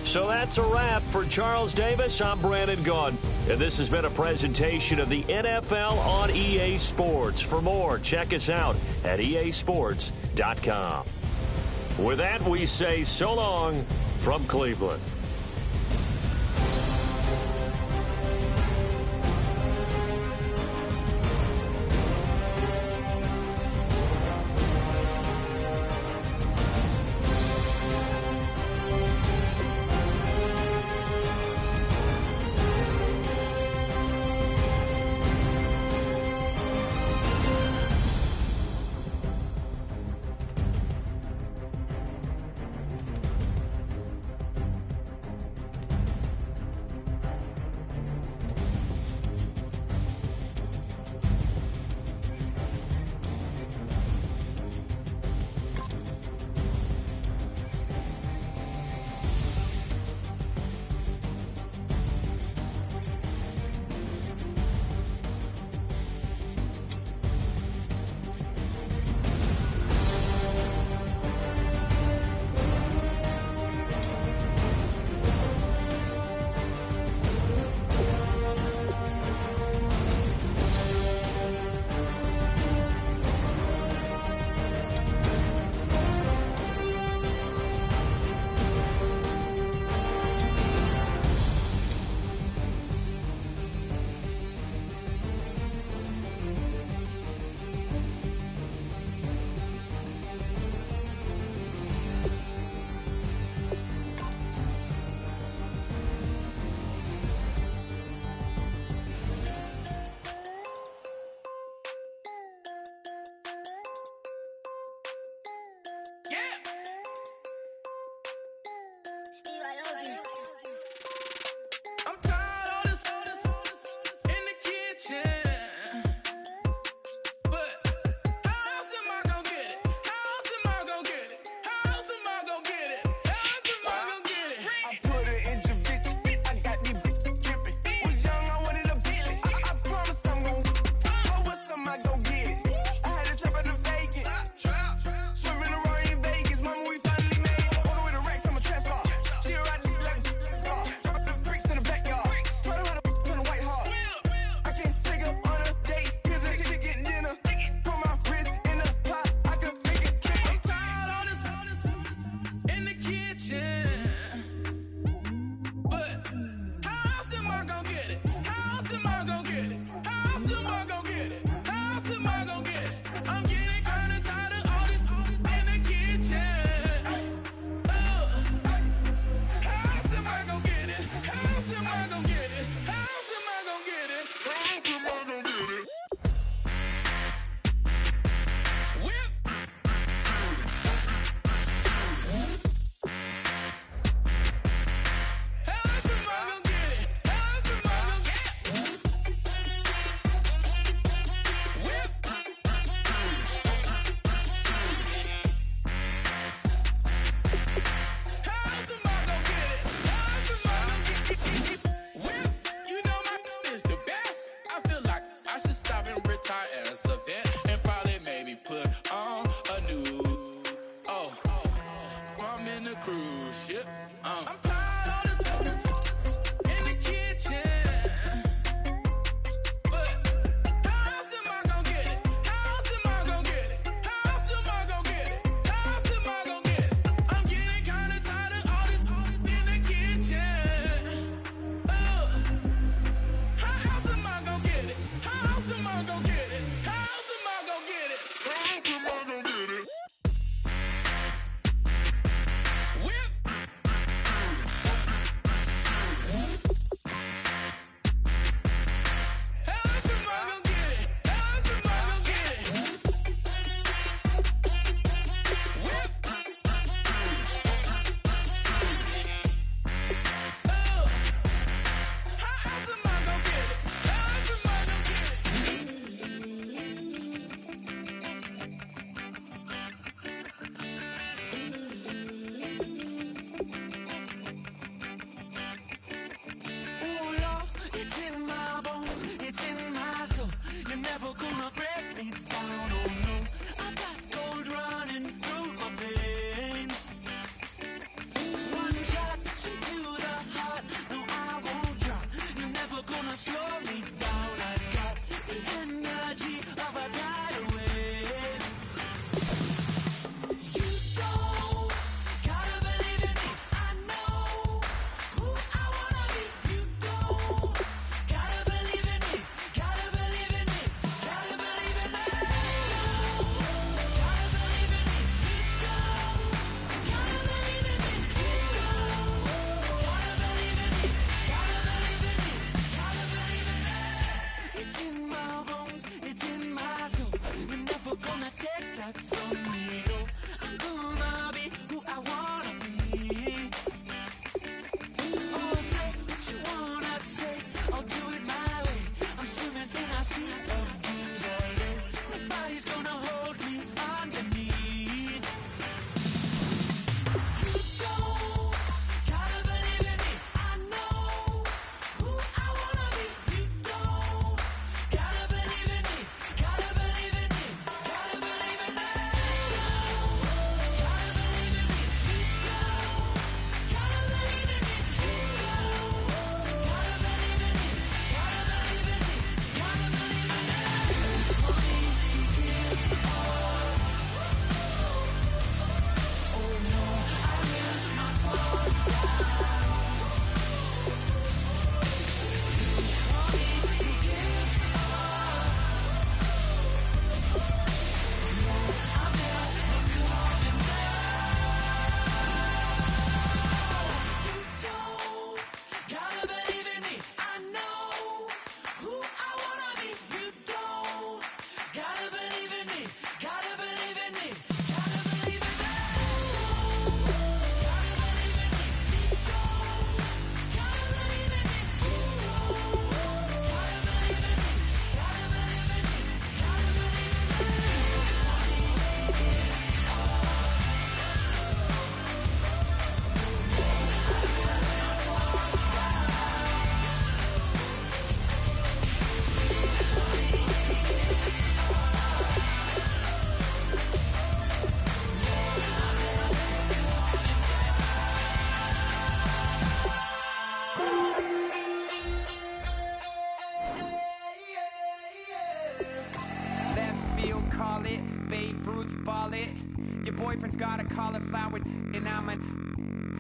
So that's a wrap. For Charles Davis, I'm Brandon Gaudin. And this has been a presentation of the NFL on EA Sports. For more, check us out at easports.com. With that, we say so long from Cleveland. As a vet and probably maybe put on a new. Oh. sea of dreams I live. Nobody's gonna hold me underneath. You don't gotta believe in me. I know who I wanna be. You don't gotta believe in me. Gotta believe in me. Gotta believe in me. Gotta believe in me. You don't gotta believe in me. You don't gotta believe in me. Gotta believe in me. Gotta believe in me. Wanting to give up. Oh no, I will not fall down. Wanting to give up. No, I'm never coming back. You don't gotta believe in me. I know who I wanna be. You don't gotta believe in me. Gotta believe in me. Gotta believe in me. Gotta believe in me. You don't gotta believe in me. You don't gotta believe in me. Gotta believe in me. Gotta believe in me. Wanting to give up. I will not fall down. Wanting to give Left field, call it. Babe Ruth, ball it. Your boyfriend's got a cauliflower, and I'm a.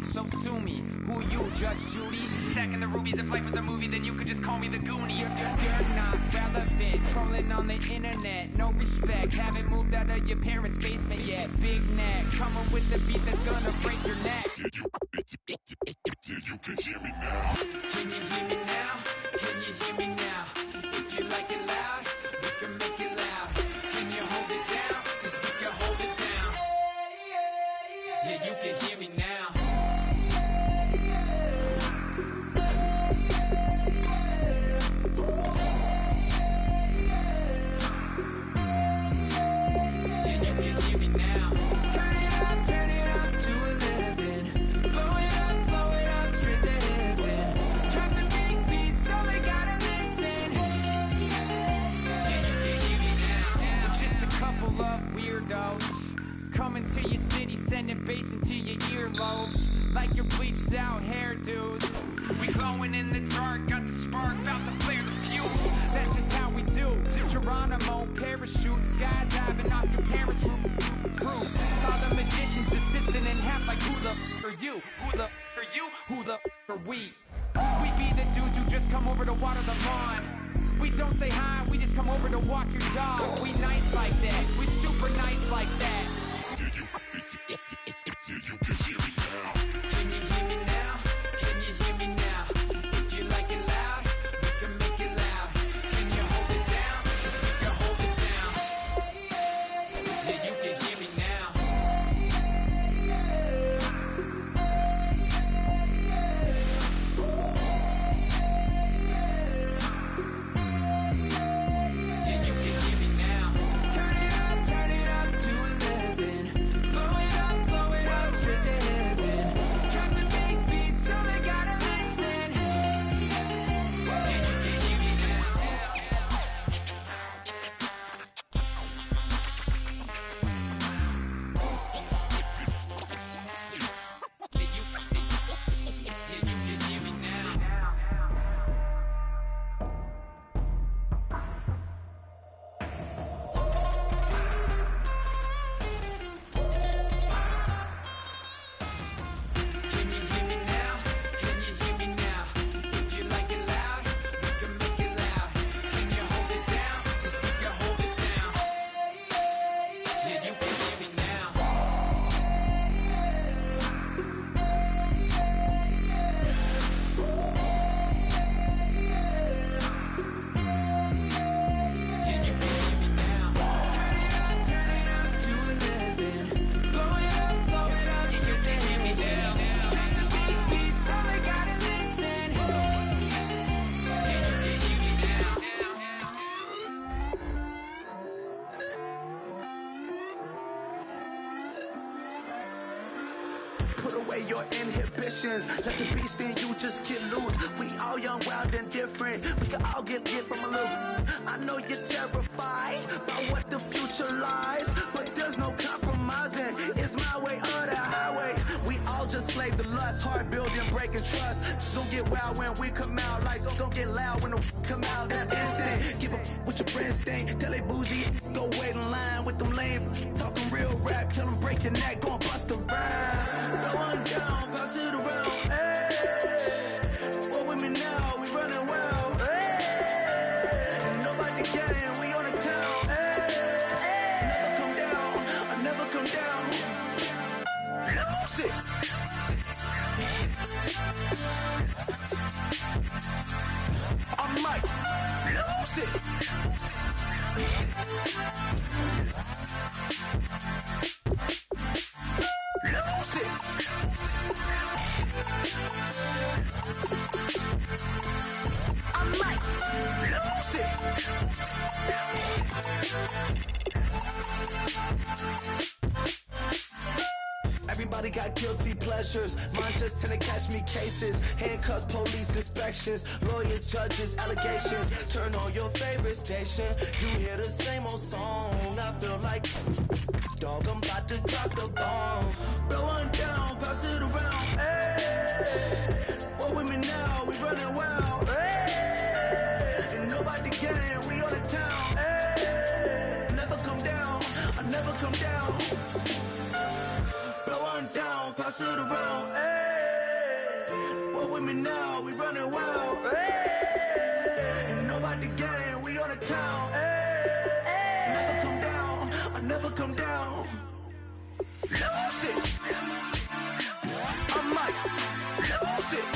So sue me. Who you, Judge Judy? Stacking the rubies. If life was a movie, then you could just call me the Goonies. You're not relevant. Trolling on the internet. No respect. Haven't moved out of your parents' basement yet. Big neck. Coming with the beat that's gonna break your neck. You can hear me now. Can you hear me now? Can you hear me now? If you like it loud, we can make it loud. Can you hold it down? 'Cause we can hold it down. Yeah, you can hear me now. Yeah, you can hear me now. Turn it up to 11. Blow it up straight to heaven. Drop the big beats so they gotta listen. Yeah, you can hear me now. Just a couple of weirdos coming to your city, sending bass into your earlobes like your bleached out hairdos. We glowing in the dark, got the spark, about to flare the fuse. That's just how we do. To Geronimo, parachute, skydiving off your parents' roof. Crew saw the magician's assistant in half, like who the are you? Who the are you? Who the are we? We be the dudes who just come over to water the lawn. We don't say hi, we just come over to walk your dog. We nice like that, we super nice like that. You can hear me now. Can you hear me now? Can you hear me now? If you like it loud, we can make it loud. Can you hold it down? 'Cause we can hold it down. Yeah, you can hear me now. Yeah, you can hear me now. Turn it up to 11. put away your inhibitions. Let the beast in you just get loose. We all young, wild, and different. We can all get from a little. I know you're terrified by what the future lies, but there's no compromising. It's my way or the highway. We all just slave the lust, hard building, breaking trust. Don't get wild when we come out, like don't get loud when the come out. That's instant. Give up what your friends think. Tell they bougie, go wait in line with them lame. Talking real rap, tell them break your neck, go and bust a rhyme. Go on down, pass it around. Hey, what with me now? We running wild. Hey, nobody can, we on the town. Hey, never come down, I never come down. Lose it. I might lose it. Lose it. I might lose it. Everybody got guilty pleasures. Mine just tend to catch me cases. Handcuffs, police inspections, lawyers, judges, allegations. Turn on your favorite station. You hear the same old song. I feel like, dog, I'm about to drop the bomb. Blow one down, pass it around. Hey, what with me now? We running wild. Hey, and nobody can. We on the town. Hey, never come down. I never come down. Blow one down, pass it around. Hey, what with me now? We running wild. Hey, and nobody can. We on the town. Hey, never come down. I never come down. Lose it. I might lose it.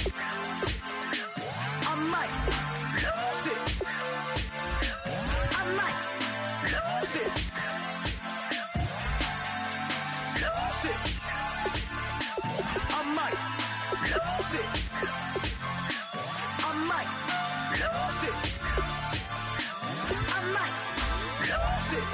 I might lose it. I might lose it. Lose it. I might lose it. I might lose it. I might lose it.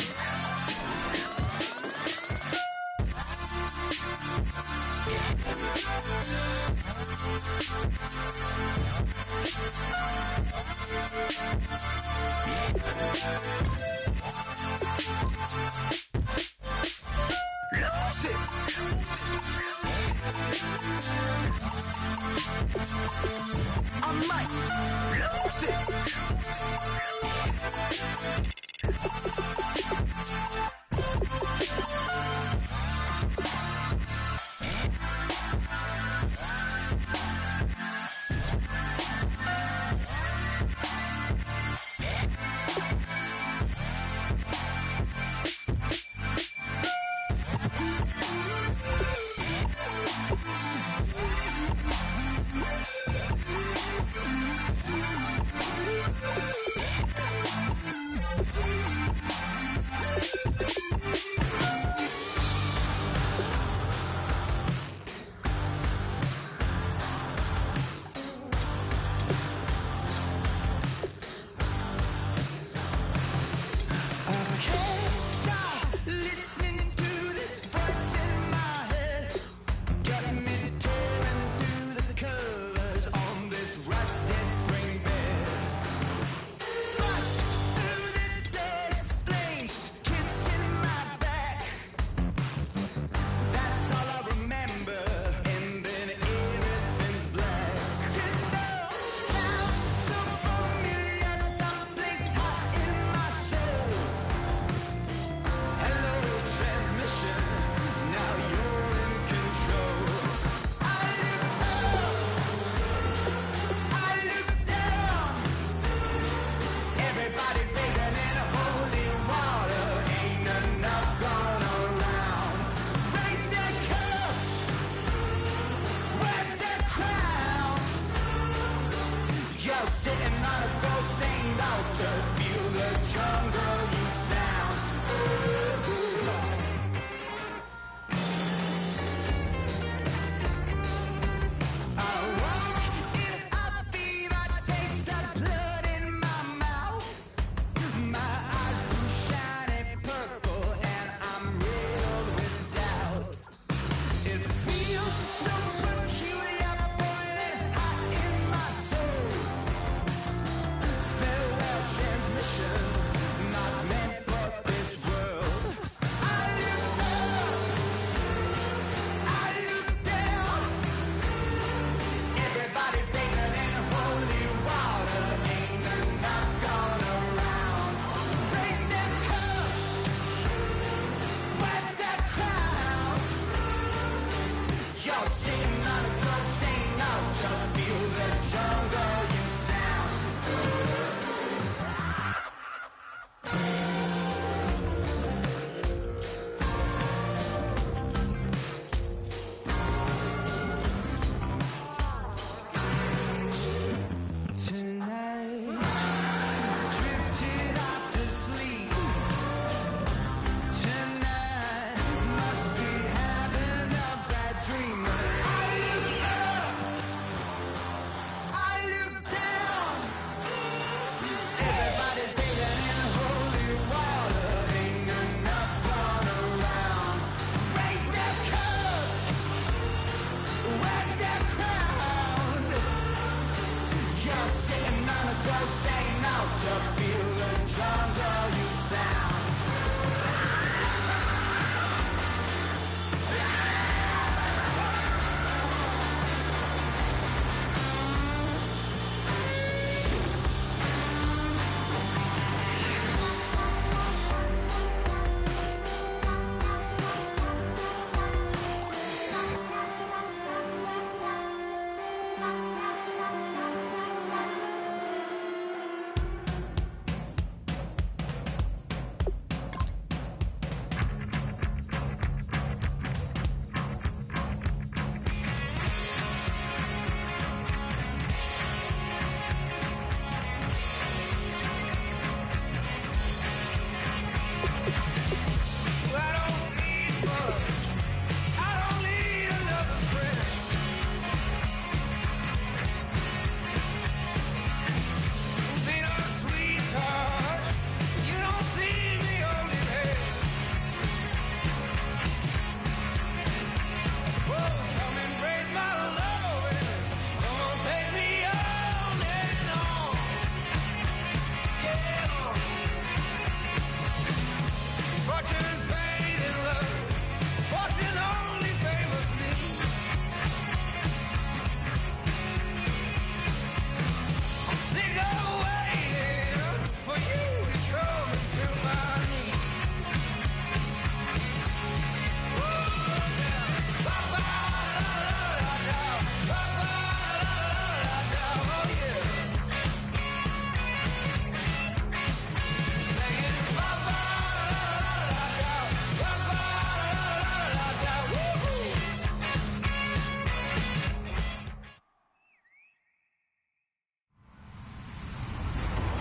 Lose it. I might lose it. I don't need much. I don't need another friend. Be no sweetheart. You don't see me holding hands. Whoa, come and raise my love. Come on, take me on and on. Yeah. Fortune faded love. Fortune only favors me. I'm sick of waiting for you to come and fill my need.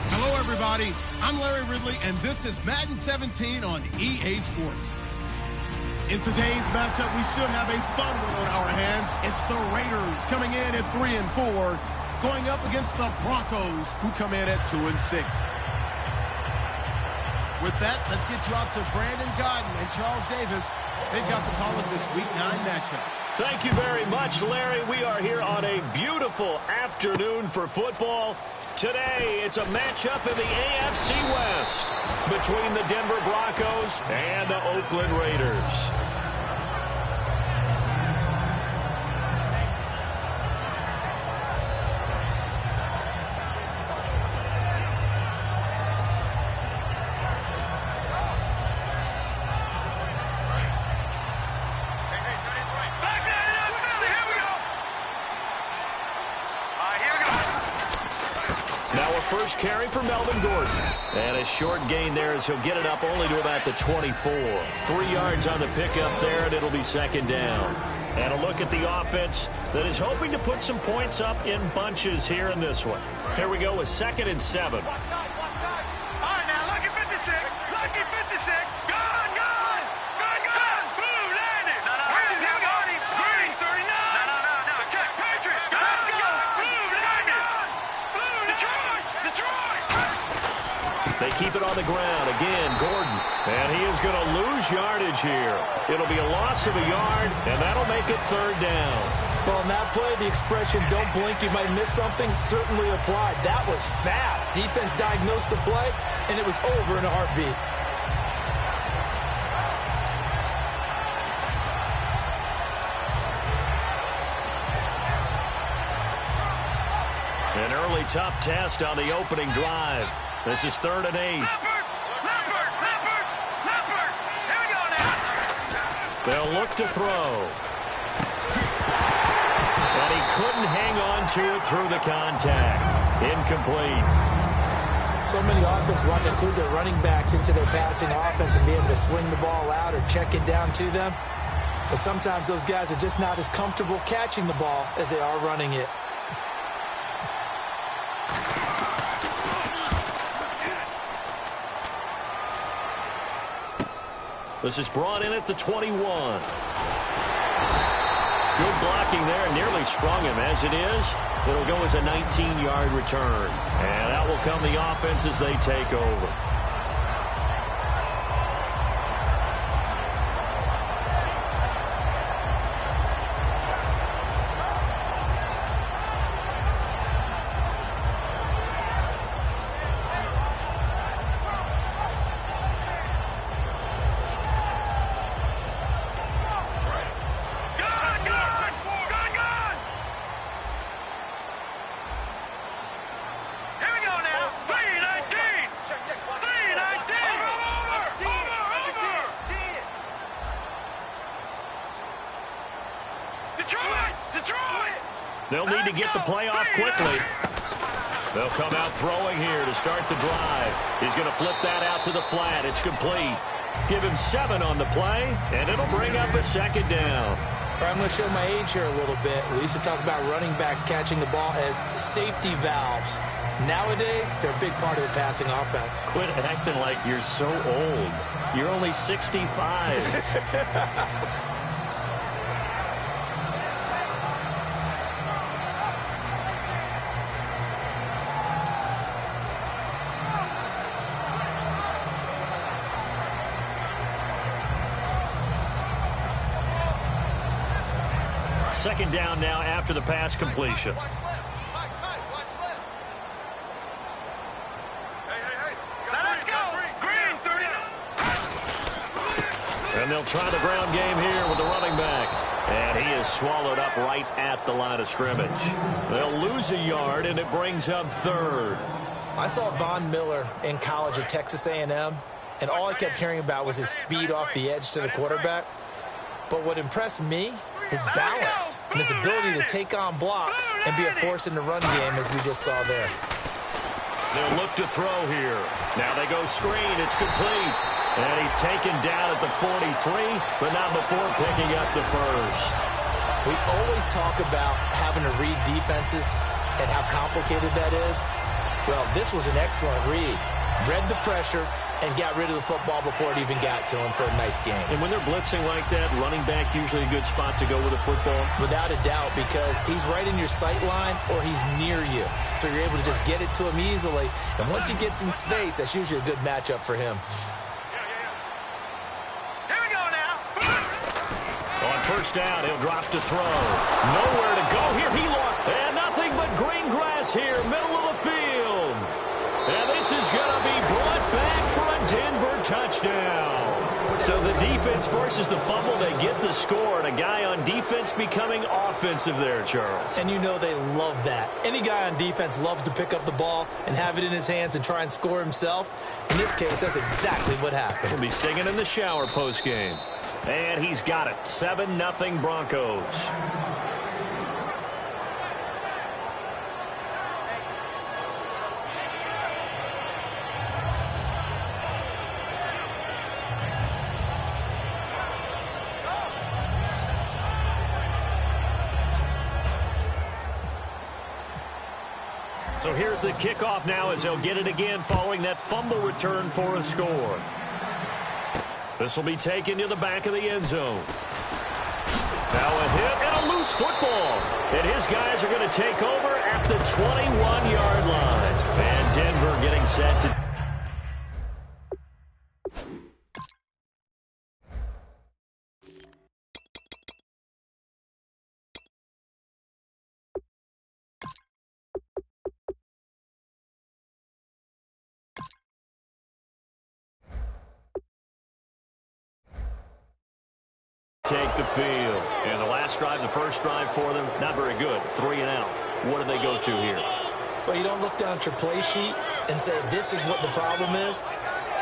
Hello, everybody. I'm Larry Ridley, and this is Madden 17 on EA Sports. In today's matchup, we should have a fun one on our hands. It's the Raiders coming in at 3-4, going up against the Broncos, who come in at 2-6. With that, let's get you out to Brandon Godden and Charles Davis. They've got the call of this Week 9 matchup. Thank you very much, Larry. We are here on a beautiful afternoon for football. Today, it's a matchup in the AFC West between the Denver Broncos and the Oakland Raiders. Back that up, Philly. Here we go. All right, here we go. Now a first carry for Melvin Gordon. And a short gain there as he'll get it up only to about the 24. 3 yards on the pickup there, and it'll be second down. And a look at the offense that is hoping to put some points up in bunches here in this one. Here we go with 2nd and 7. All right, now, lucky 56. Lucky 56. Gone, gone. Gone, gone. Blue landed. Green, here we go. Green, 39. No. Check. Patriot. Let's go. Blue landed. Blue, Detroit. They keep it on the ground. Again, Gordon. And he is going to lose yardage here. It'll be a loss of a yard, and that'll make it 3rd down. Well, in that play, the expression, don't blink, you might miss something, certainly applied. That was fast. Defense diagnosed the play, and it was over in a heartbeat. An early tough test on the opening drive. This is 3rd and 8. Leopard. Here we go now. They'll look to throw. And he couldn't hang on to it through the contact. Incomplete. So many offenses want to include their running backs into their passing offense and be able to swing the ball out or check it down to them. But sometimes those guys are just not as comfortable catching the ball as they are running it. This is brought in at the 21. Good blocking there, nearly sprung him. As it is, it'll go as a 19-yard return. And that will come the offense as they take over. They'll need to get the play off quickly. They'll come out throwing here to start the drive. He's going to flip that out to the flat. It's complete. Give him 7 on the play, and it'll bring up a 2nd down. I'm going to show my age here a little bit. We used to talk about running backs catching the ball as safety valves. Nowadays, they're a big part of the passing offense. Quit acting like you're so old. You're only 65. Second down now after the pass completion. Let's go. Green, 30. And they'll try the ground game here with the running back. And he is swallowed up right at the line of scrimmage. They'll lose a yard, and it brings up third. I saw Von Miller in college at Texas A&M, and all I kept hearing about was his speed off the edge to the quarterback. But what impressed me, his balance and his ability to take on blocks and be a force in the run game, as we just saw there. They'll look to throw here. Now they go screen. It's complete. And he's taken down at the 43, but not before picking up the first. We always talk about having to read defenses and how complicated that is. Well, this was an excellent read. Read the pressure and got rid of the football before it even got to him for a nice game. And when they're blitzing like that, running back usually a good spot to go with a football? Without a doubt, because he's right in your sight line or he's near you. So you're able to just get it to him easily. And once he gets in space, that's usually a good matchup for him. Here we go now. On first down, he'll drop to throw. Nowhere to go here. He lost. And nothing but green grass here, middle of the field. And this is going to be brought back for a Denver touchdown. So the defense forces the fumble. They get the score. And a guy on defense becoming offensive there, Charles. And you know they love that. Any guy on defense loves to pick up the ball and have it in his hands and try and score himself. In this case, that's exactly what happened. He'll be singing in the shower postgame. And he's got it. 7-0 Broncos. So here's the kickoff now as they'll get it again following that fumble return for a score. This will be taken to the back of the end zone. Now a hit and a loose football. And his guys are going to take over at the 21-yard line. And Denver getting set to... take the field. And the last drive, the first drive for them, not very good. 3 and out. What do they go to here? Well, you don't look down at your play sheet and say, this is what the problem is.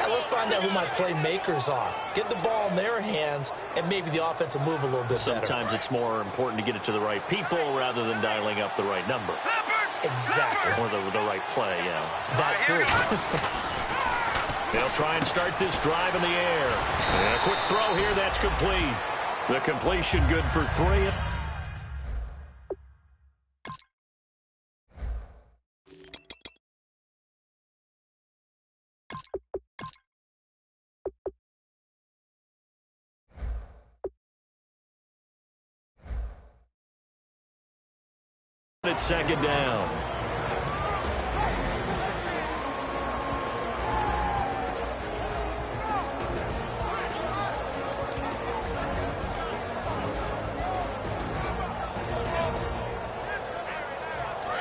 Let's find out who my playmakers are. Get the ball in their hands, and maybe the offense will move a little bit better. Sometimes it's more important to get it to the right people rather than dialing up the right number. Exactly. Or the right play, yeah. That too. They'll try and start this drive in the air. And a quick throw here, that's complete. The completion good for 3. It's second down.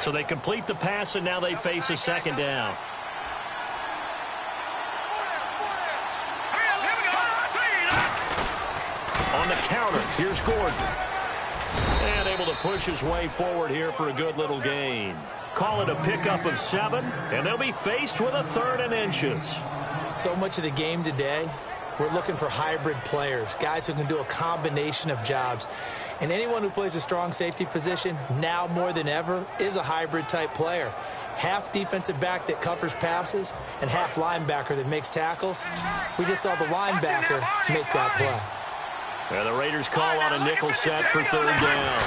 So they complete the pass, and now they face a second down. On the counter, here's Gordon. And able to push his way forward here for a good little gain. Call it a pickup of 7, and they'll be faced with a 3rd and inches. So much of the game today, we're looking for hybrid players, guys who can do a combination of jobs. And anyone who plays a strong safety position, now more than ever, is a hybrid-type player. Half defensive back that covers passes and half linebacker that makes tackles. We just saw the linebacker make that play. And the Raiders call on a nickel set for 3rd down.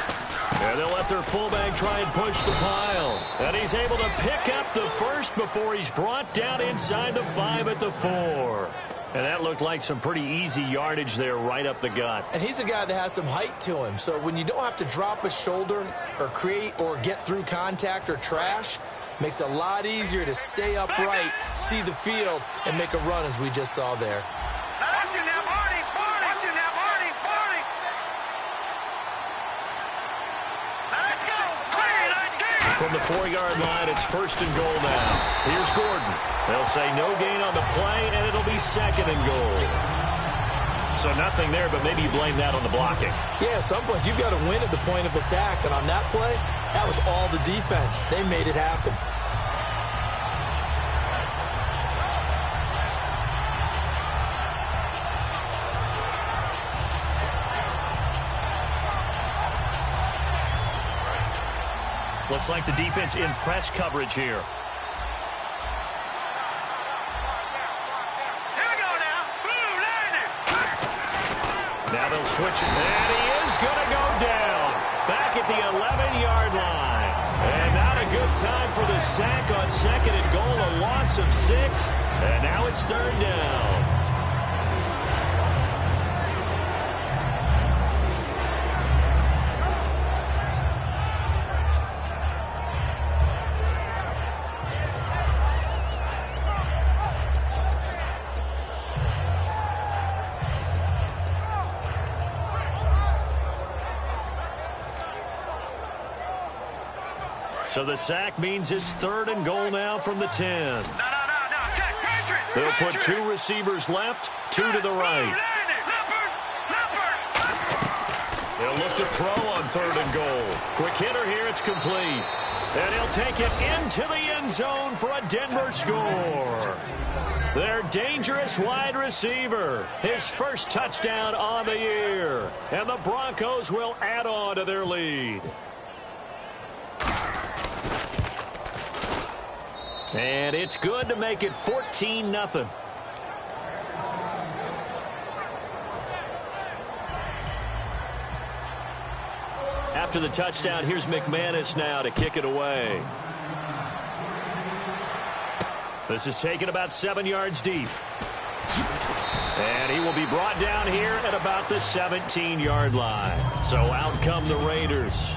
And they'll let their fullback try and push the pile. And he's able to pick up the first before he's brought down inside the 5 at the 4. And that looked like some pretty easy yardage there right up the gut. And he's a guy that has some height to him. So when you don't have to drop a shoulder or create or get through contact or trash, makes it a lot easier to stay upright, see the field, and make a run as we just saw there. Watch it now, Barney. Watch it now, Barney. Let's go. From the 4-yard line, it's 1st and goal now. Here's Gordon. They'll say no gain on the play, and it'll be 2nd and goal. So nothing there, but maybe you blame that on the blocking. Yeah, at some point you've got to win at the point of attack, and on that play, that was all the defense. They made it happen. Looks like the defense in press coverage here. Now they'll switch it. And he is going to go down. Back at the 11-yard line. And not a good time for the sack on 2nd and goal. A loss of 6. And now it's 3rd down. So the sack means it's 3rd and goal now from the 10. They'll put 2 receivers left, 2 to the right. They'll look to throw on 3rd and goal. Quick hitter here, it's complete. And he'll take it into the end zone for a Denver score. Their dangerous wide receiver, his first touchdown on the year. And the Broncos will add on to their lead. And it's good to make it 14-0. After the touchdown, here's McManus now to kick it away. This is taken about 7 yards deep. And he will be brought down here at about the 17-yard line. So out come the Raiders.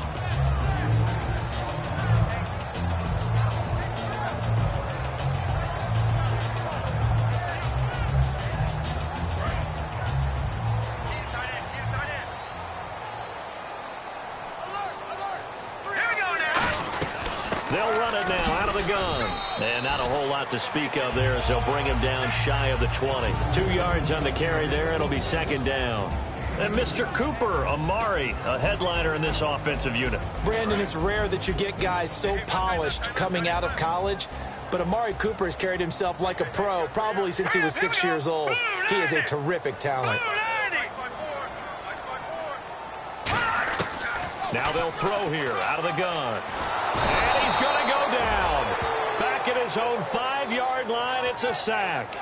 They'll run it now out of the gun. And not a whole lot to speak of there as they'll bring him down shy of the 20. 2 yards on the carry there. It'll be 2nd down. And Mr. Cooper, Amari, a headliner in this offensive unit. Brandon, it's rare that you get guys so polished coming out of college. But Amari Cooper has carried himself like a pro probably since he was 6 years old. He is a terrific talent. Now they'll throw here out of the gun. And he's going to go down. Back at his own 5-yard line, it's a sack.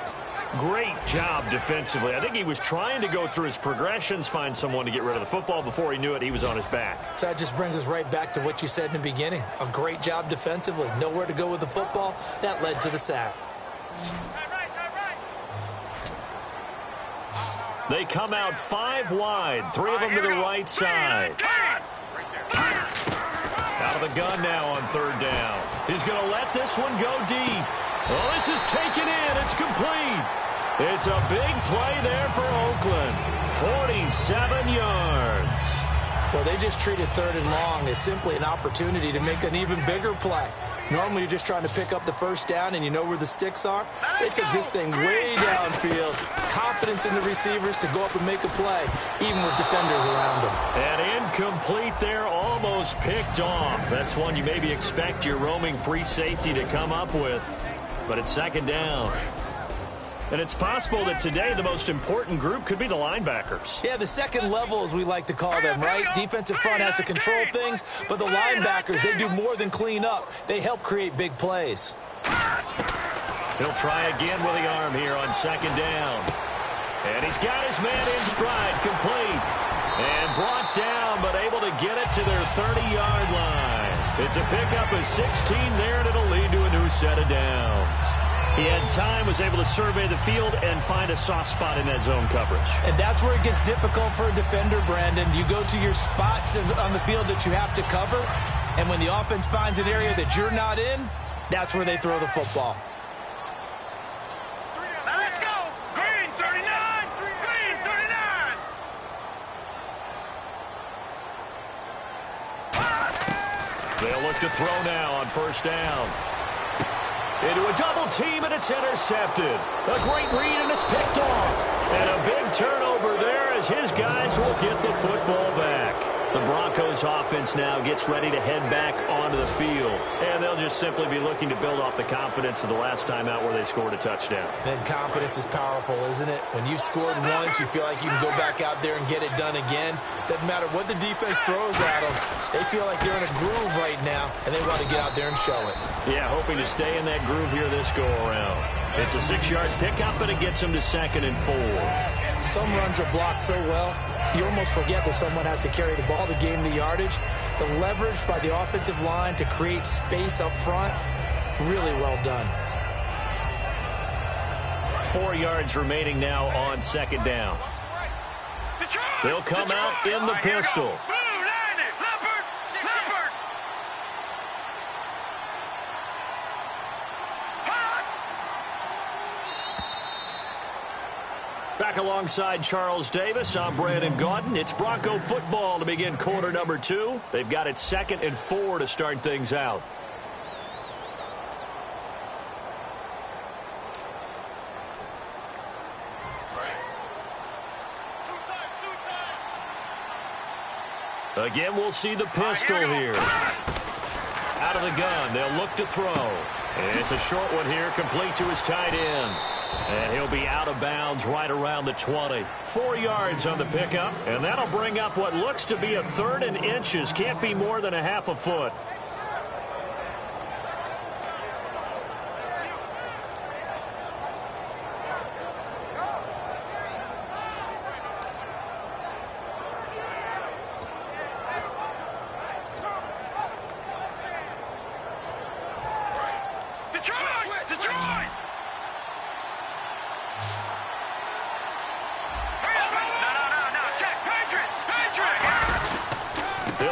Great job defensively. I think he was trying to go through his progressions, find someone to get rid of the football. Before he knew it, he was on his back. So that just brings us right back to what you said in the beginning. A great job defensively. Nowhere to go with the football. That led to the sack. They come out 5 wide, 3 of them to the right side. Out of the gun now on 3rd down. He's going to let this one go deep. Well, this is taken in. It's complete. It's a big play there for Oakland. 47 yards. Well, they just treated 3rd and long as simply an opportunity to make an even bigger play. Normally, you're just trying to pick up the 1st down and you know where the sticks are. They took this thing way downfield. Confidence in the receivers to go up and make a play, even with defenders around them. And incomplete there, almost picked off. That's one you maybe expect your roaming free safety to come up with. But it's 2nd down. And it's possible that today the most important group could be the linebackers. Yeah, the second level, as we like to call them, right? Defensive front has to control things, but the linebackers, they do more than clean up. They help create big plays. He'll try again with the arm here on 2nd down. And he's got his man in stride, complete. And brought down, but able to get it to their 30-yard line. It's a pickup of 16 there, and it'll lead to a new set of downs. He had time, was able to survey the field and find a soft spot in that zone coverage. And that's where it gets difficult for a defender, Brandon. You go to your spots on the field that you have to cover, and when the offense finds an area that you're not in, that's where they throw the football. Now let's go. Green 39. Green 39. They'll look to throw now on first down. Into a double team, and it's intercepted. A great read, and it's picked off. And a big turnover there as his guys will get the football back. The Broncos offense now gets ready to head back onto the field. And they'll just simply be looking to build off the confidence of the last time out where they scored a touchdown. And confidence is powerful, isn't it? When you've scored once, you feel like you can go back out there and get it done again. Doesn't matter what the defense throws at them. They feel like they're in a groove right now, and they want to get out there and show it. Yeah, hoping to stay in that groove here this go-around. It's a 6-yard pickup, and it gets them to 2nd and 4. Some runs are blocked so well, you almost forget that someone has to carry the ball to gain the yardage. The leverage by the offensive line to create space up front, really well done. 4 yards remaining now on 2nd down. They'll come out in the pistol. Back alongside Charles Davis, I'm Brandon Gaudin. It's Bronco football to begin quarter number 2. They've got it 2nd and 4 to start things out. Again, we'll see the pistol here. Out of the gun, they'll look to throw. And it's a short one here, complete to his tight end. And he'll be out of bounds right around the 20. 4 yards on the pickup, and that'll bring up what looks to be a 3rd and inches. Can't be more than a half a foot.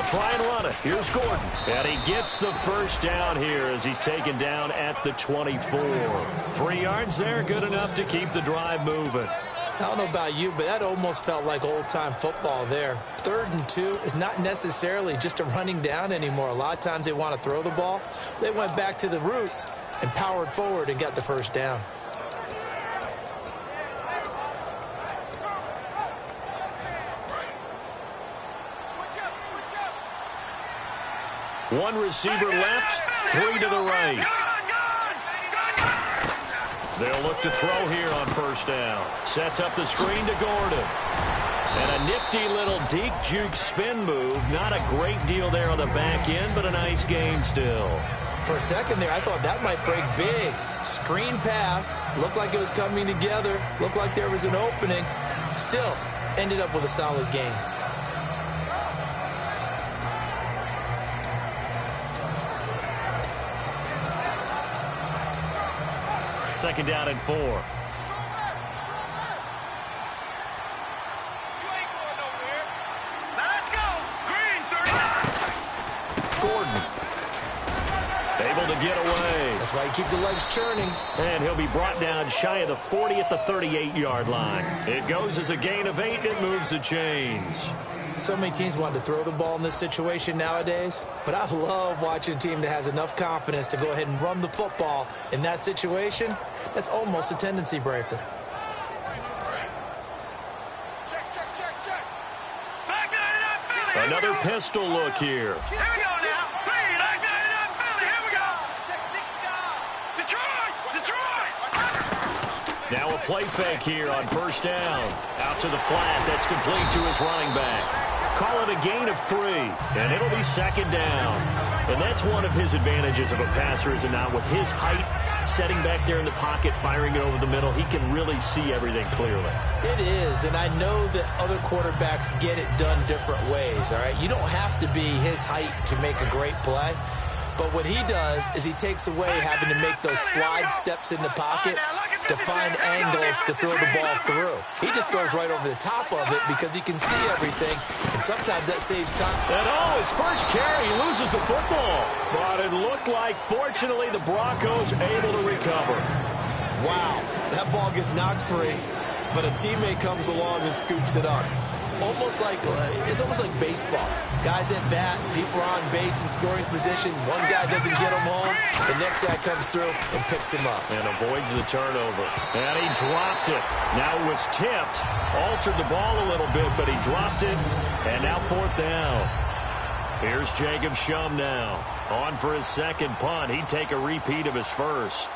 Try and run it. Here's Gordon. And he gets the first down here as he's taken down at the 24. 3 yards there, good enough to keep the drive moving. I don't know about you, but that almost felt like old-time football there. 3rd and 2 is not necessarily just a running down anymore. A lot of times they want to throw the ball. They went back to the roots and powered forward and got the first down. One receiver left, 3 to the right. They'll look to throw here on first down. Sets up the screen to Gordon. And a nifty little deke juke spin move. Not a great deal there on the back end, but a nice gain still. For a second there, I thought that might break big. Screen pass. Looked like it was coming together. Looked like there was an opening. Still, ended up with a solid gain. Second down and 4. Let's go. Green 39. Gordon. Able to get away. That's why you keep the legs churning. And he'll be brought down shy of the 40 at the 38-yard line. It goes as a gain of 8. It moves the chains. So many teams want to throw the ball in this situation nowadays, but I love watching a team that has enough confidence to go ahead and run the football. In that situation, that's almost a tendency breaker. Another pistol look here. Here we go now. Hey, like that, Philly. Here we go. Detroit. Now a play fake here on first down. Out to the flat. That's complete to his running back. call it a gain of 3, and it'll be second down. And that's one of his advantages of a passer, is it not? With his height, setting back there in the pocket, firing it over the middle, he can really see everything clearly. It is, and I know that other quarterbacks get it done different ways, all right? You don't have to be his height to make a great play. But what he does is he takes away having to make those slide steps in the pocket to find angles to throw the ball through. He just throws right over the top of it because he can see everything, and sometimes that saves time. And his first carry, he loses the football. But it looked like, fortunately, the Broncos able to recover. Wow, that ball gets knocked free, but a teammate comes along and scoops it up. It's almost like baseball. Guys at bat, people are on base in scoring position. One guy doesn't get him home. The next guy comes through and picks him up. And avoids the turnover. And he dropped it. Now it was tipped. Altered the ball a little bit, but he dropped it. And now 4th down. Here's Jacob Shum now. On for his second punt. He'd take a repeat of his first.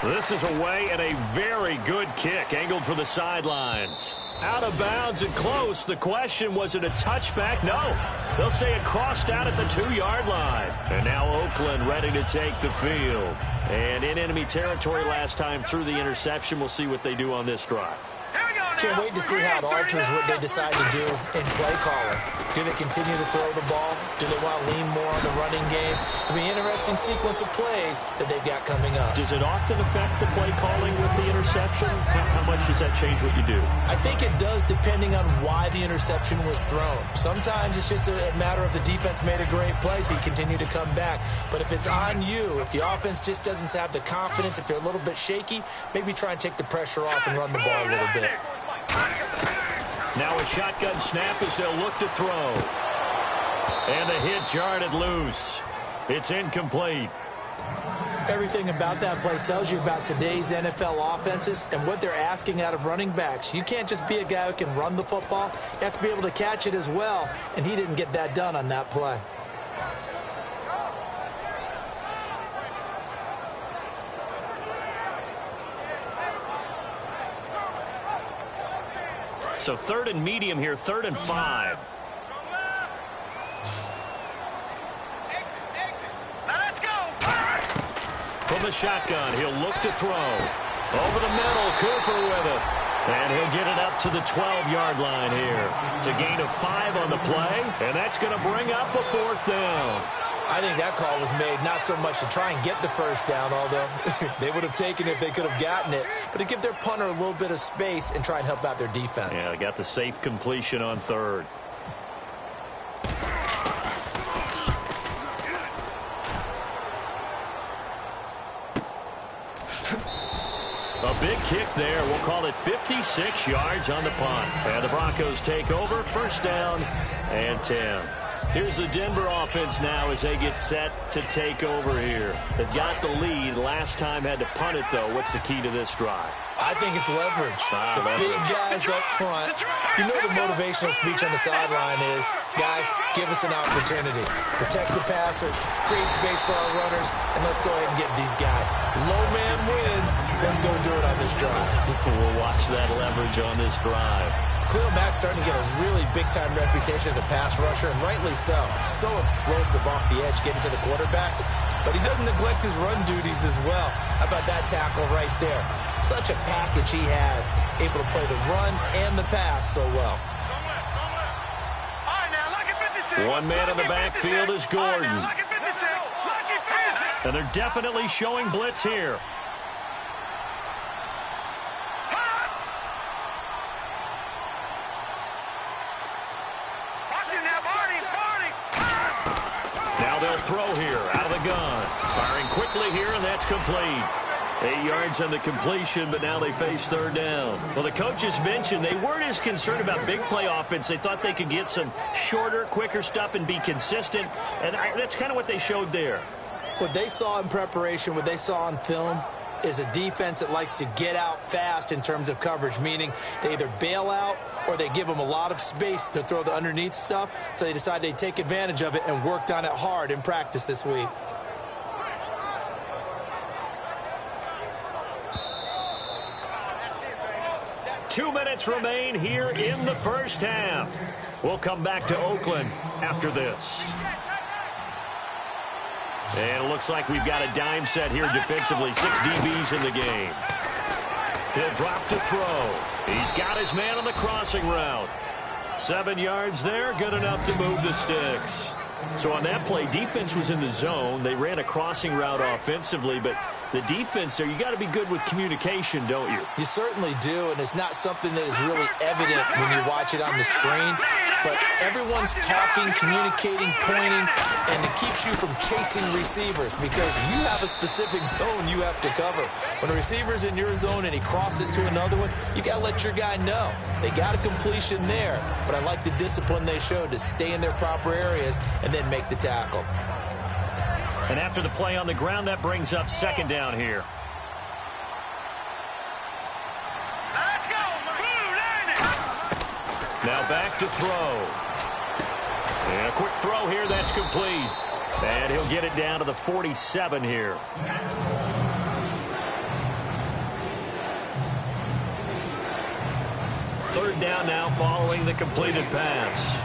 This is away, and a very good kick, angled for the sidelines. Out of bounds and close. The question, was it a touchback? No. They'll say it crossed out at the 2-yard line. And now Oakland ready to take the field. And in enemy territory last time through the interception. We'll see what they do on this drive. Can't wait to see how it alters what they decide to do in play calling. Do they continue to throw the ball? Do they want to lean more on the running game? It'll be an interesting sequence of plays that they've got coming up. Does it often affect the play calling with the interception? How much does that change what you do? I think it does, depending on why the interception was thrown. Sometimes it's just a matter of the defense made a great play, so you continue to come back. But if it's on you, if the offense just doesn't have the confidence, if they're a little bit shaky, maybe try and take the pressure off and run the ball a little bit. Now a shotgun snap as they'll look to throw. And the hit jarred it loose. It's incomplete. Everything about that play tells you about today's NFL offenses and what they're asking out of running backs. You can't just be a guy who can run the football. You have to be able to catch it as well, and he didn't get that done on that play. So 3rd and medium here, 3rd and 5. Let's go. From the shotgun, he'll look to throw. Over the middle, Cooper with it. And he'll get it up to the 12-yard line here. It's a gain of 5 on the play, and that's going to bring up a 4th down. I think that call was made not so much to try and get the first down, although they would have taken it if they could have gotten it, but to give their punter a little bit of space and try and help out their defense. Yeah, they got the safe completion on 3rd. A big kick there. We'll call it 56 yards on the punt. And the Broncos take over. 1st down and 10. Here's the Denver offense now as they get set to take over here. They've got the lead. Last time had to punt it, though. What's the key to this drive? I think it's leverage. The big guys up front. You know the motivational speech on the sideline is, guys, give us an opportunity. Protect the passer, create space for our runners, and let's go ahead and get these guys. Low man wins. Let's go do it on this drive. We'll watch that leverage on this drive. Khalil Mack's starting to get a really big-time reputation as a pass rusher, and rightly so. So explosive off the edge getting to the quarterback. But he doesn't neglect his run duties as well. How about that tackle right there? Such a package he has, able to play the run and the pass so well. All right, now, lucky 56. One man in the backfield is Gordon. All right, now, lucky 56. Lucky 56. And they're definitely showing blitz here. Now they'll throw here out of the gun. Firing quickly here, and that's complete. 8 yards on the completion, but now they face 3rd down. Well, the coaches mentioned they weren't as concerned about big play offense. They thought they could get some shorter, quicker stuff and be consistent, and that's kind of what they showed there. What they saw in preparation, what they saw on film, is a defense that likes to get out fast in terms of coverage, meaning they either bail out or they give them a lot of space to throw the underneath stuff, so they decided they'd take advantage of it and worked on it hard in practice this week. 2 minutes remain here in the first half. We'll come back to Oakland after this. And it looks like we've got a dime set here defensively. 6 DBs in the game. He'll drop to throw. He's got his man on the crossing route. 7 yards there, good enough to move the sticks. So on that play, defense was in the zone. They ran a crossing route offensively, but the defense there, you got to be good with communication, don't you? You certainly do, and it's not something that is really evident when you watch it on the screen. But everyone's talking, communicating, pointing, and it keeps you from chasing receivers because you have a specific zone you have to cover. When a receiver's in your zone and he crosses to another one, you got to let your guy know. They got a completion there, but I like the discipline they showed to stay in their proper areas and then make the tackle. And after the play on the ground, that brings up second down here. Let's go. Now back to throw. And a quick throw here, that's complete. And he'll get it down to the 47 here. Third down now following the completed pass.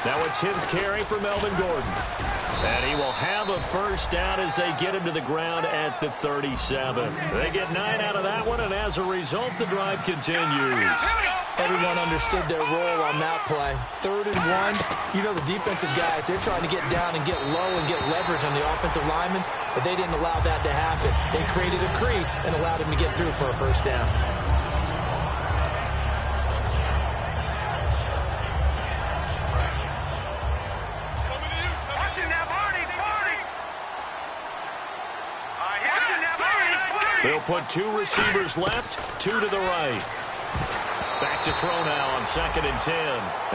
Now a 10th carry for Melvin Gordon. And he will have a first down as they get him to the ground at the 37. They get 9 out of that one, and as a result, the drive continues. Everyone understood their role on that play. 3rd and 1. You know the defensive guys, they're trying to get down and get low and get leverage on the offensive lineman, but they didn't allow that to happen. They created a crease and allowed him to get through for a first down. They'll put 2 receivers left, 2 to the right. Back to throw now on 2nd and 10.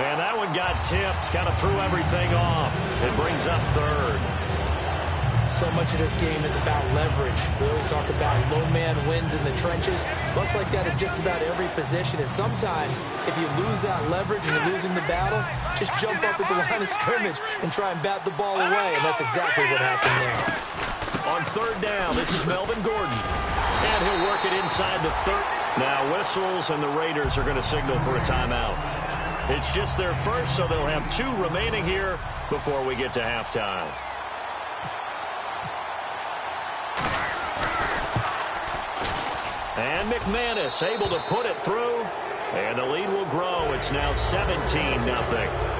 And that one got tipped, kind of threw everything off. It brings up 3rd. So much of this game is about leverage. We always talk about low man wins in the trenches. Much like that at just about every position. And sometimes, if you lose that leverage and you're losing the battle, just jump up at the line of scrimmage and try and bat the ball away. And that's exactly what happened there. On 3rd down, this is Melvin Gordon. And he'll work it inside the 3rd. Now whistles, and the Raiders are going to signal for a timeout. It's just their first, so they'll have 2 remaining here before we get to halftime. And McManus able to put it through, and the lead will grow. It's now 17-0.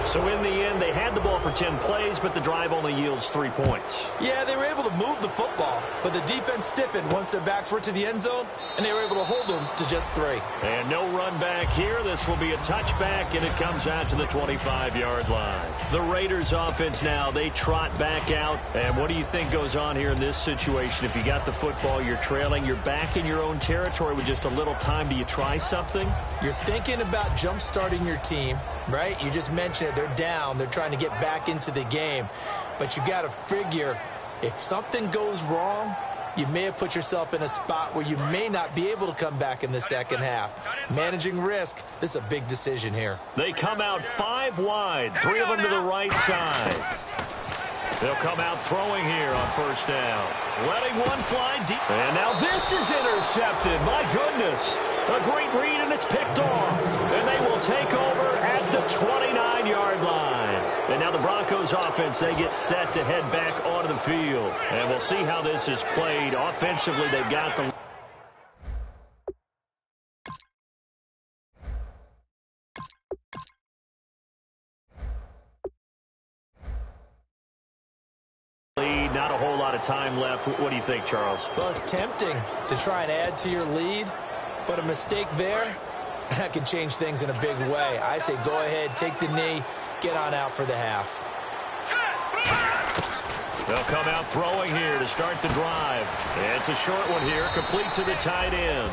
So in the end, they had the ball for 10 plays, but the drive only yields 3 points. Yeah, they were able to move the football, but the defense stiffened once their backs were to the end zone, and they were able to hold them to just 3. And no run back here. This will be a touchback, and it comes out to the 25-yard line. The Raiders offense now, they trot back out. And what do you think goes on here in this situation? If you got the football, you're trailing, you're back in your own territory with just a little time. Do you try something? You're thinking about jump-starting your team, right? You just mentioned it. They're down. They're trying to get back into the game. But you got to figure if something goes wrong, you may have put yourself in a spot where you may not be able to come back in the second half. Managing risk, this is a big decision here. They come out 5 wide, 3 of them to the right side. They'll come out throwing here on 1st down. Letting one fly deep. And now this is intercepted. My goodness. A great read, and it's picked off. And they will take over at the 29-yard line. And now the Broncos offense, they get set to head back onto the field. And we'll see how this is played. Offensively, they've got the lead. Not a whole lot of time left. What do you think, Charles? Well, it's tempting to try and add to your lead, but a mistake there, that can change things in a big way. I say go ahead, take the knee, get on out for the half. They'll come out throwing here to start the drive. It's a short one here, complete to the tight end.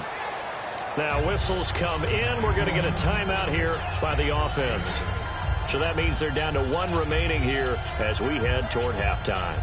Now whistles come in. We're going to get a timeout here by the offense. So that means they're down to 1 remaining here as we head toward halftime.